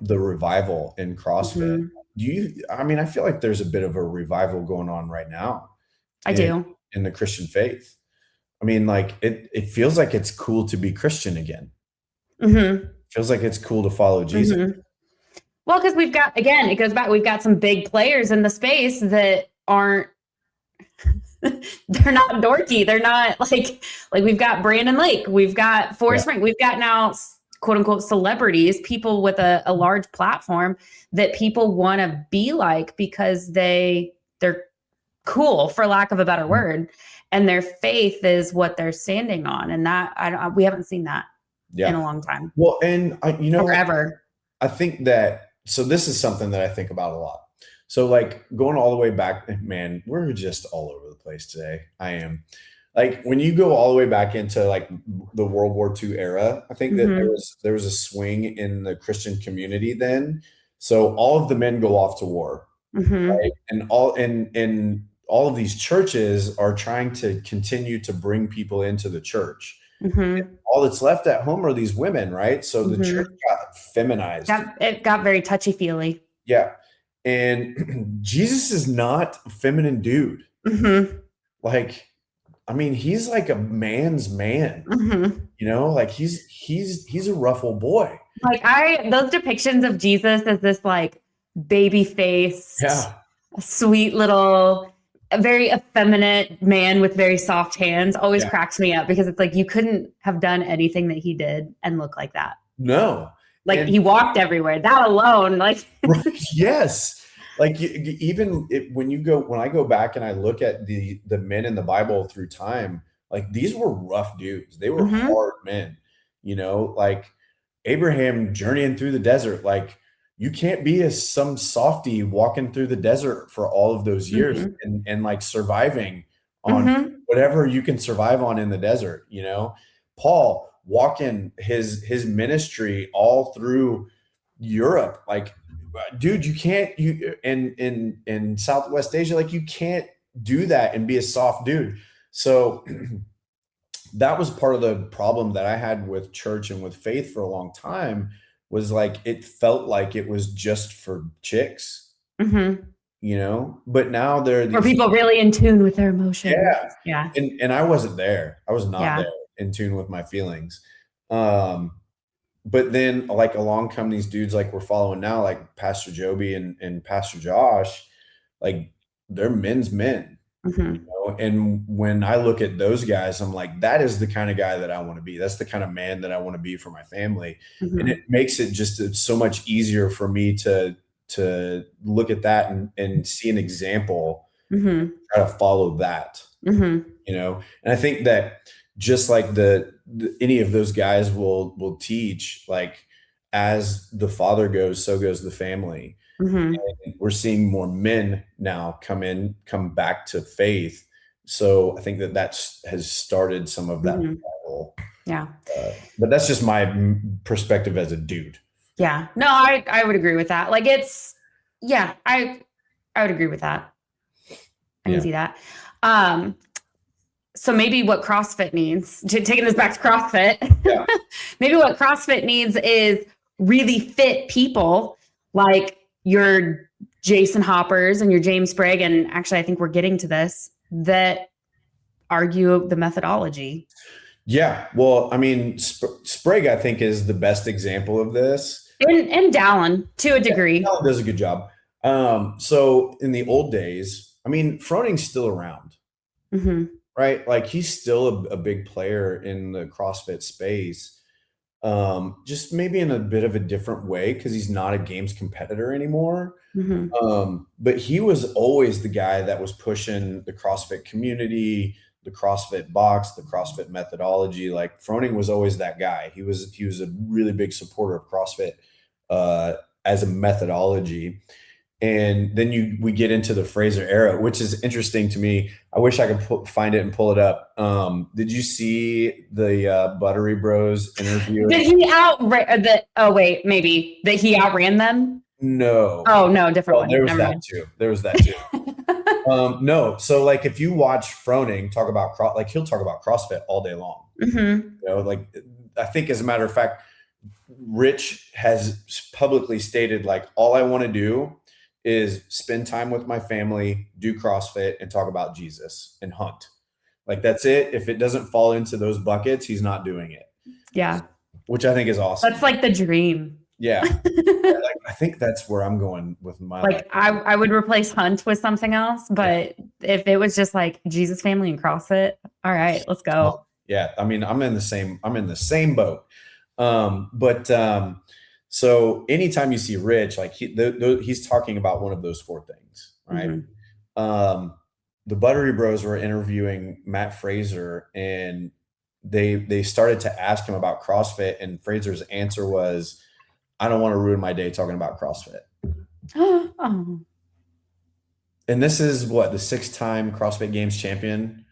the revival in CrossFit. I mean, I feel like there's a bit of a revival going on right now I do. in the Christian faith. I mean, like it feels like it's cool to be Christian again. Feels like it's cool to follow Jesus. Well, because we've got, again, it goes back, we've got some big players in the space that aren't, they're not dorky. They're not like we've got Brandon Lake, we've got Forrest Frank, we've got now quote unquote celebrities, people with a large platform that people want to be like because they're cool, for lack of a better word, and their faith is what they're standing on. And that we haven't seen that in a long time. Well, and forever. I think that, so this is something that I think about a lot. So like going all the way back, man, we're just all over the place today. I am. Like when you go all the way back into like the World War II era, I think that there was a swing in the Christian community then. So all of the men go off to war, right? And all of these churches are trying to continue to bring people into the church. All that's left at home are these women, right? So the church got feminized. It got very touchy-feely. Yeah. And Jesus is not a feminine dude. Like, I mean, he's like a man's man. Like he's a rough old boy. Like those depictions of Jesus as this like baby face, sweet little, a very effeminate man with very soft hands always cracks me up, because it's like you couldn't have done anything that he did and look like that. No. Like he walked everywhere. That alone, like yes. Like when I go back and I look at the men in the Bible through time, like these were rough dudes. They were hard men, like Abraham journeying through the desert. Like you can't be some softy walking through the desert for all of those years and like surviving on whatever you can survive on in the desert. Paul walking his ministry all through Europe. Like, dude, in Southwest Asia, like you can't do that and be a soft dude. So that was part of the problem that I had with church and with faith for a long time, was like, it felt like it was just for chicks, but now they're people really in tune with their emotions. Yeah. And I wasn't there. I was not there in tune with my feelings. But then like along come these dudes like we're following now, like Pastor Joby and Pastor Josh, like they're men's men. And when I look at those guys, I'm like, that is the kind of guy that I want to be. That's the kind of man that I want to be for my family. And it makes it just so much easier for me to look at that and see an example, try to follow that, and I think that just like any of those guys will teach, like, as the father goes, so goes the family. And we're seeing more men now come back to faith. So I think that has started some of that revival. Yeah. But that's just my perspective as a dude. Yeah. No, I would agree with that. Like I would agree with that. I can see that. So maybe what CrossFit needs, taking this back to CrossFit, maybe what CrossFit needs is really fit people like your Jason Hoppers and your James Sprague. And actually, I think we're getting to this, that argue the methodology. Yeah. Well, I mean, Sprague, I think, is the best example of this. And Dallin, to a degree. Dallin does a good job. So in the old days, I mean, Froning's still around. Right? Like he's still a big player in the CrossFit space. Just maybe in a bit of a different way, because he's not a games competitor anymore. But he was always the guy that was pushing the CrossFit community, the CrossFit box, the CrossFit methodology. Like Froning was always that guy. He was a really big supporter of CrossFit as a methodology. And then we get into the Fraser era, which is interesting to me. I wish I could find it and pull it up. Did you see the Buttery Bros interview? Did he outran he outran them? No. Oh no, different one. There was that too. No. So like if you watch Froning talk about like he'll talk about CrossFit all day long. Mhm. You know, like I think as a matter of fact, Rich has publicly stated like all I want to do is spend time with my family, do CrossFit, and talk about Jesus and hunt. Like that's it. If it doesn't fall into those buckets, he's not doing it. Yeah. Which I think is awesome. That's like the dream. Yeah. Like, I think that's where I'm going with my life. Like I would replace hunt with something else, but if it was just like Jesus, family, and CrossFit, all right, let's go. Yeah. I mean, I'm in the same boat. So anytime you see Rich, like he's talking about one of those four things, right? Mhm. The Buttery Bros were interviewing Matt Fraser, and they started to ask him about CrossFit, and Fraser's answer was, "I don't want to ruin my day talking about CrossFit." Oh. And this is what, the 6-time CrossFit Games champion.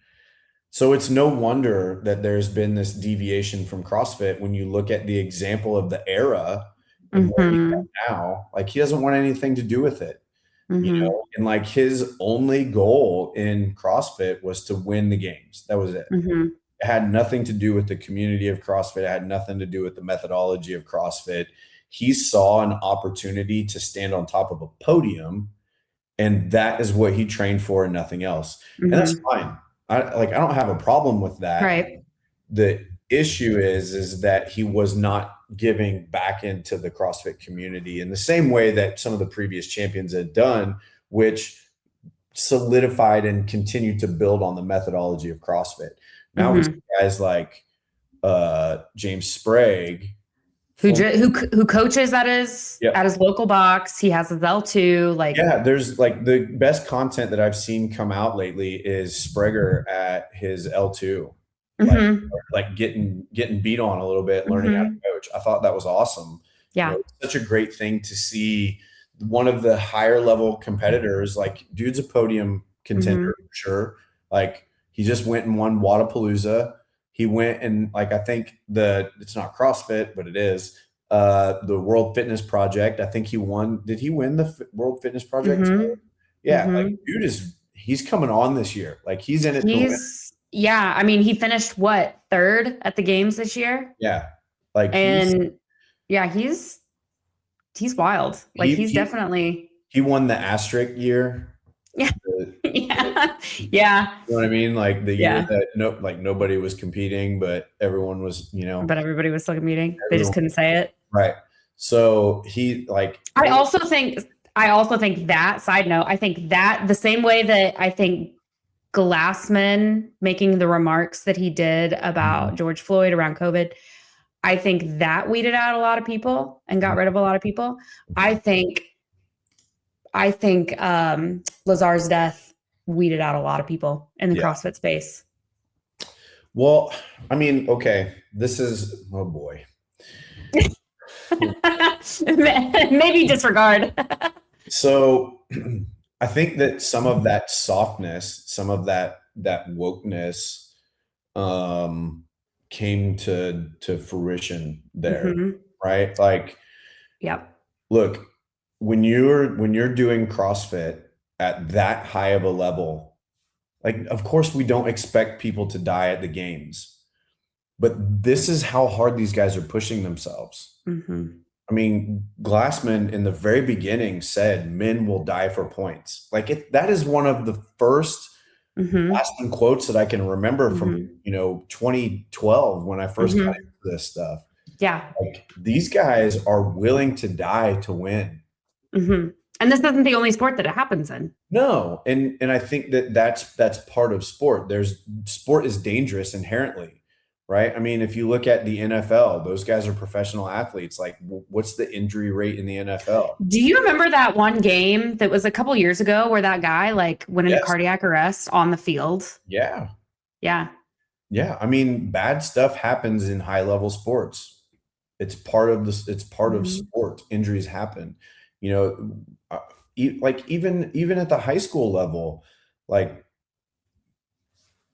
So it's no wonder that there's been this deviation from CrossFit when you look at the example of the era and where he's Mhm. at now. Like he doesn't want anything to do with it, you Mhm. know? And like his only goal in CrossFit was to win the games. That was it. Mhm. It had nothing to do with the community of CrossFit. It had nothing to do with the methodology of CrossFit. He saw an opportunity to stand on top of a podium, and that is what he trained for and nothing else. And that's Mhm. fine. I don't have a problem with that. Right. The issue is that he was not giving back into the CrossFit community in the same way that some of the previous champions had done, which solidified and continued to build on the methodology of CrossFit. Now we see Mhm. guys like James Sprague, Who coaches at yeah, his local box. He has his L2. Like, yeah. There's like the best content that I've seen come out lately is Spreger at his L2, like mhm. getting beat on a little bit, learning how to Mhm. coach. I thought that was awesome. You Yeah. know, it's such a great thing to see one of the higher level competitors. Like, dude's a podium contender Mhm. for sure. Like, he just went and won Wadapalooza. He went and like I think it's not CrossFit, but it is the World Fitness Project. I think he won. Did he win the World Fitness Project? Mhm. Yeah, like Mhm. dude he's coming on this year. Like he's in it to win. Yeah, I mean, he finished what, third at the games this year? Yeah, like And yeah, he's wild. Like he he's he definitely he won the asterisk year. yeah. The, Yeah. Yeah. you know what I mean? Like the year Yeah. that nobody was competing, but everyone was, But everybody was still competing. They just everyone, couldn't say it. right. So he like I also think that, side note, I think that the same way that I think Glassman making the remarks that he did about George Floyd around COVID, I think that weeded out a lot of people and got rid of a lot of people. I think Lazar's death weeded out a lot of people in the yeah. CrossFit space. Well, I mean, okay, this is, oh boy. Maybe disregard. So I think that some of that softness, some of that wokeness came to fruition there, Mhm. right? Like, Yep. look, when you're doing CrossFit at that high of a level, like of course we don't expect people to die at the games, but this is how hard these guys are pushing themselves. Mhm. I mean, Glassman in the very beginning said men will die for points. Like that is one of the first Mhm. Glassman quotes that I can remember from, Mhm. 2012 when I first got Mhm. into this stuff. Yeah. Like these guys are willing to die to win. Mhm. And this isn't the only sport that it happens in. No, and I think that that's part of sport. Sport is dangerous inherently, right? I mean, if you look at the NFL, those guys are professional athletes. Like, what's the injury rate in the NFL? Do you remember that one game that was a couple years ago where that guy like went into Yes. cardiac arrest on the field? Yeah, Yeah. yeah. I mean, bad stuff happens in high level sports. It's part of this. It's part of Mhm. sport. Injuries happen. You know, like even at the high school level, like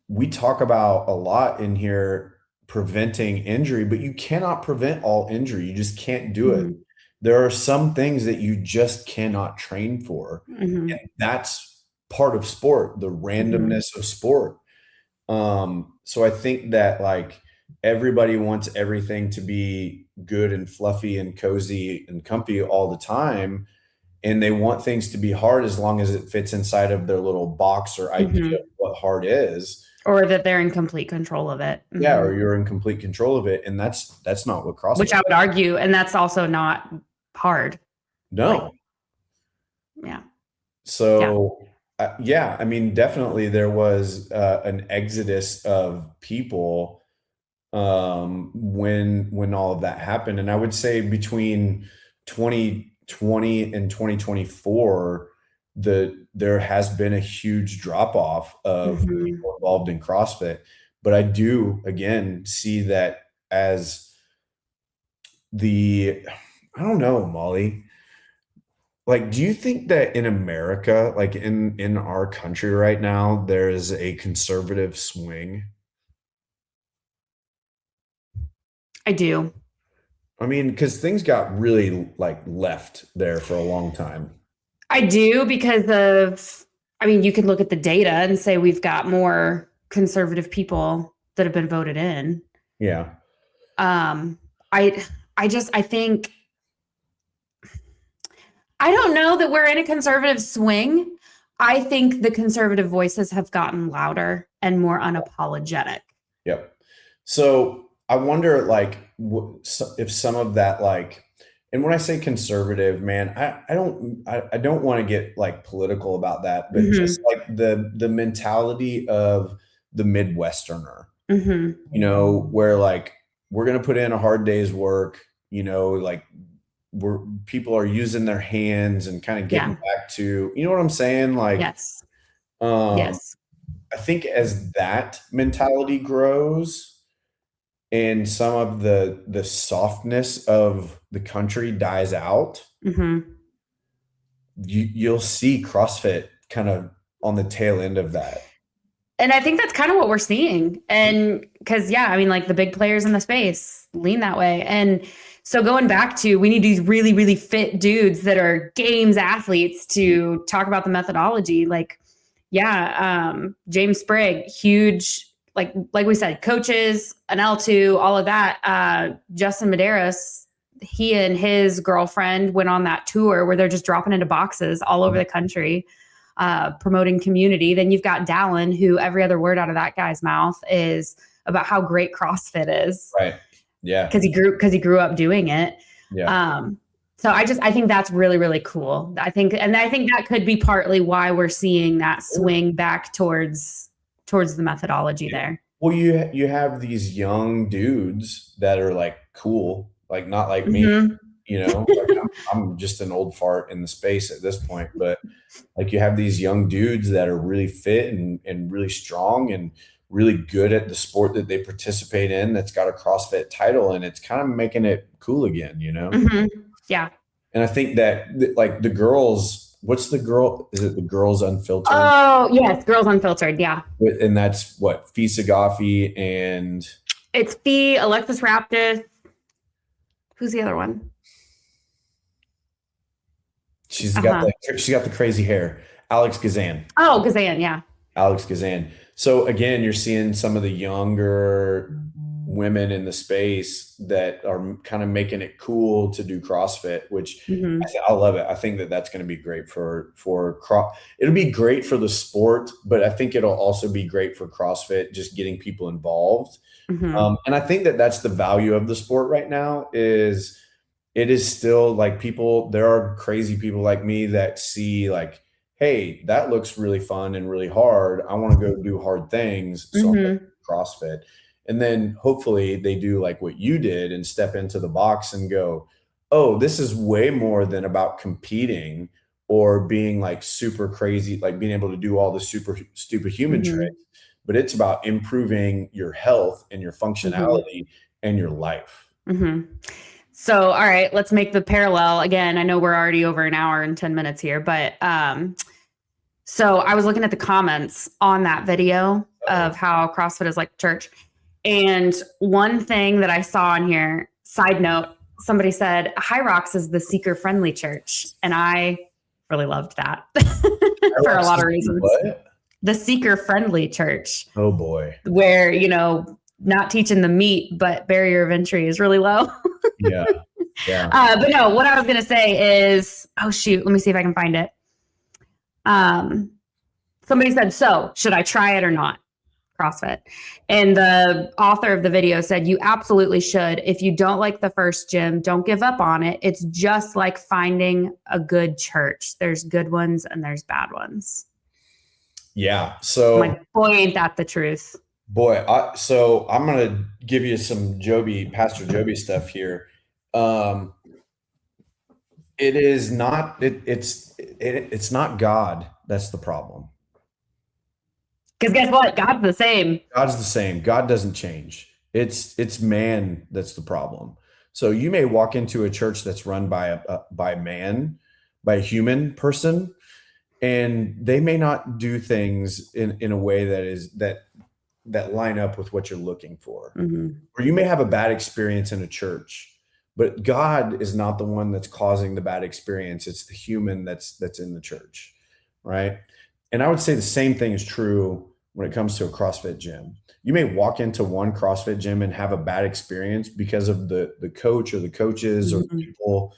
we talk about a lot in here preventing injury, but you cannot prevent all injury. You just can't do it. Mhm. There are some things that you just cannot train for. Mhm. And that's part of sport, the randomness of sport. So I think that like everybody wants everything to be good and fluffy and cozy and comfy all the time. And they want things to be hard as long as it fits inside of their little box or idea of what hard is. Or that they're in complete control of it. Yeah, or you're in complete control of it. And that's not what CrossFit Which I would argue, and that's also not hard. No. Yeah. So yeah, I mean, definitely there was an exodus of people when all of that happened. And I would say between 2020 and 2024, there has been a huge drop off of people involved in CrossFit. But I do again see that as I don't know, Molly. Like, do you think that in America, like in our country right now, there is a conservative swing? I do. I mean, because things got really like left there for a long time. I do because you can look at the data and say we've got more conservative people that have been voted in. Yeah. I think, I don't know that we're in a conservative swing. I think the conservative voices have gotten louder and more unapologetic. Yep. So I wonder, like, if some of that, like, and when I say conservative, man, I don't want to get like political about that, but just like the mentality of the Midwesterner, you know, where like we're gonna put in a hard day's work, you know, like people are using their hands and kind of getting back to, you know what I'm saying? Like, yes. Yes. I think as that mentality grows and some of the softness of the country dies out, you'll see CrossFit kind of on the tail end of that. And I think that's kind of what we're seeing. And because, like the big players in the space lean that way. And so going back to, we need these really, really fit dudes that are games athletes to talk about the methodology. Like, James Sprigg, huge, like we said, coaches, an L2, all of that. Justin Medeiros, he and his girlfriend went on that tour where they're just dropping into boxes all over the country, promoting community. Then you've got Dallin, who every other word out of that guy's mouth is about how great CrossFit is. Right. Yeah. Because he grew up doing it. Yeah. So I think that's really, really cool. I think that could be partly why we're seeing that swing back towards the methodology there. Well, you have these young dudes that are like cool, like not like me, you know, like I'm just an old fart in the space at this point, but like you have these young dudes that are really fit and really strong and really good at the sport that they participate in, that's got a CrossFit title, and it's kind of making it cool again, you know? Yeah. And I think that like the girls, what's the girl? Is it the Girls Unfiltered? Oh, yes. Girls Unfiltered. Yeah. And that's what, Fee Sagafi and... It's Fee, Alexis Raptis. Who's the other one? She's got the crazy hair. Alex Gazan. Oh, Gazan. Yeah. Alex Gazan. So again, you're seeing some of the younger women in the space that are kind of making it cool to do CrossFit, which I love it. I think that that's going to be great for it'll be great for the sport, but I think it'll also be great for CrossFit, just getting people involved. And I think that that's the value of the sport right now. Is it is still like there are crazy people like me that see like, hey, that looks really fun and really hard. I want to go do hard things. So I'm going to do CrossFit. And then hopefully they do like what you did and step into the box and go, oh, this is way more than about competing or being like super crazy, like being able to do all the super stupid human tricks, but it's about improving your health and your functionality and your life. So, all right, let's make the parallel again. I know we're already over an hour and 10 minutes here, but so I was looking at the comments on that video of how CrossFit is like church. And one thing that I saw on here, side note, somebody said, High Rocks is the seeker-friendly church. And I really loved that I for a watched lot of this- reasons. What? The seeker-friendly church, Oh boy. where, not teaching the meat, but barrier of entry is really low. Yeah. Yeah. But no, what I was going to say is, oh shoot, let me see if I can find it. Somebody said, so should I try it or not? CrossFit. And the author of the video said, you absolutely should. If you don't like the first gym, don't give up on it. It's just like finding a good church. There's good ones and there's bad ones. Yeah. So I'm like, boy, ain't that the truth. boy, so I'm gonna give you some Pastor Joby stuff here. It is not. It's not God that's the problem. Because guess what? God's the same. God's the same. God doesn't change. It's man that's the problem. So you may walk into a church that's run by a human person, and they may not do things in a way that line up with what you're looking for. Mm-hmm. Or you may have a bad experience in a church, but God is not the one that's causing the bad experience. It's the human that's in the church, right? And I would say the same thing is true when it comes to a CrossFit gym. You may walk into one CrossFit gym and have a bad experience because of the coach or the coaches or the people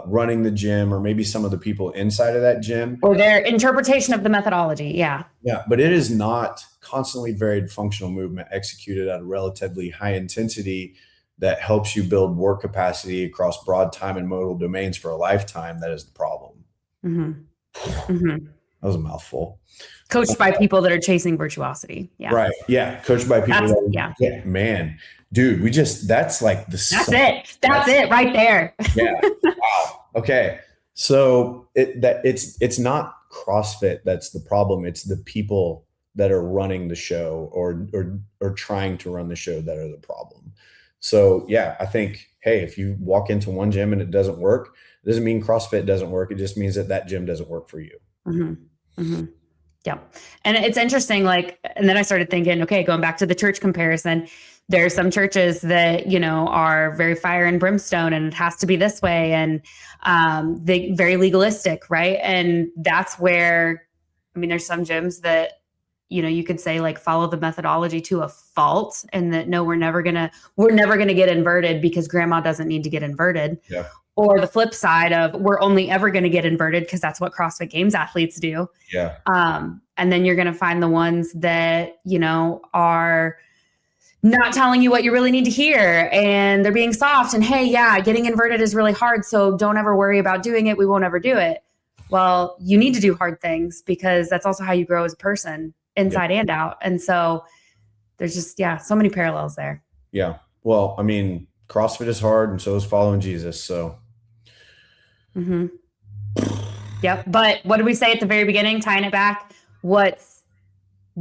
running the gym, or maybe some of the people inside of that gym. Or their interpretation of the methodology. Yeah. Yeah, but it is not constantly varied functional movement executed at a relatively high intensity that helps you build work capacity across broad time and modal domains for a lifetime. That is the problem. Mm-hmm. Mm-hmm. That was a mouthful. Coached by people that are chasing virtuosity. Yeah. Right. Yeah. Coached by people. Yeah, man, dude, that's like the. That's it right there. Yeah. Wow. Okay. So it's not CrossFit that's the problem. It's the people that are running the show or trying to run the show that are the problem. So yeah, I think, hey, if you walk into one gym and it doesn't work, it doesn't mean CrossFit doesn't work. It just means that gym doesn't work for you. Mm-hmm. Mm-hmm. Yeah. And it's interesting, and then I started thinking, okay, going back to the church comparison, there are some churches that, are very fire and brimstone and it has to be this way. And they very legalistic. Right. And that's where, there's some gyms that, you could say follow the methodology to a fault, and that, no, we're never going to get inverted because grandma doesn't need to get inverted. Yeah. Or the flip side of, we're only ever going to get inverted because that's what CrossFit Games athletes do. Yeah. And then you're going to find the ones that, are not telling you what you really need to hear, and they're being soft and, hey, yeah, getting inverted is really hard, so don't ever worry about doing it. We won't ever do it. Well, you need to do hard things because that's also how you grow as a person, inside and out. And so there's just, so many parallels there. Yeah. Well, CrossFit is hard, and so is following Jesus. So. Mm-hmm. Yep. But what did we say at the very beginning? Tying it back, what's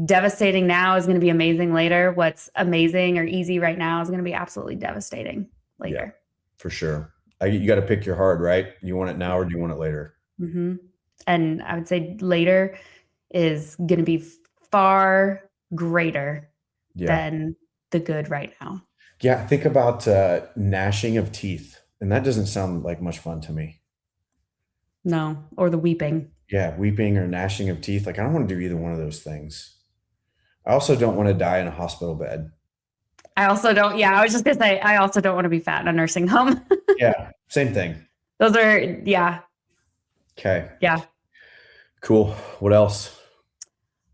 devastating now is going to be amazing later. What's amazing or easy right now is going to be absolutely devastating later. Yeah, for sure. You got to pick your heart, right? You want it now or do you want it later? Mm-hmm. And I would say later is going to be far greater than the good right now. Yeah. Think about gnashing of teeth. And that doesn't sound like much fun to me. No. Or the weeping. Yeah. Weeping or gnashing of teeth. I don't want to do either one of those things. I also don't want to die in a hospital bed. I also don't. Yeah. I was just going to say, I also don't want to be fat in a nursing home. Yeah. Same thing. Those are, yeah. Okay. Yeah. Cool. What else?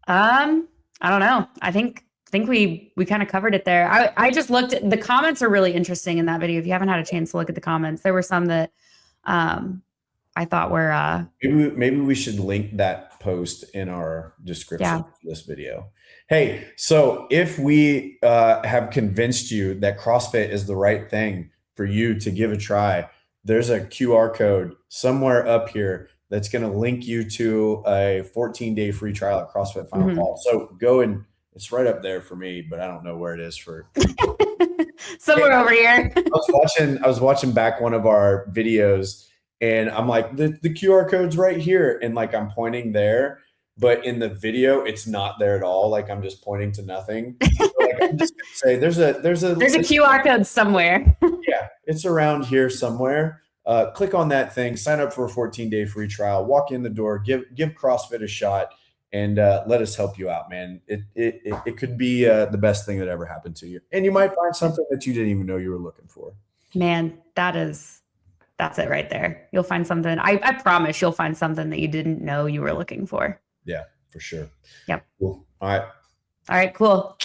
I don't know. I think we kind of covered it there. I just looked at the comments are really interesting in that video. If you haven't had a chance to look at the comments, there were some that I thought were maybe we should link that post in our description for this video. Hey, so if we have convinced you that CrossFit is the right thing for you to give a try, there's a QR code somewhere up here that's going to link you to a 14-day free trial at CrossFit Final Call. So go and it's right up there for me, but I don't know where it is for somewhere over here. I was watching back one of our videos, and I'm like, the QR code's right here, and I'm pointing there, but in the video it's not there at all. I'm just pointing to nothing. So, I'm just gonna say there's a QR code somewhere. Yeah, it's around here somewhere. click on that thing, sign up for a 14-day free trial, walk in the door, give CrossFit a shot, and let us help you out, man. It could be the best thing that ever happened to you. And you might find something that you didn't even know you were looking for. Man, that's it right there. You'll find something. I promise you'll find something that you didn't know you were looking for. Yeah, for sure. Yep. Cool. All right. All right, cool.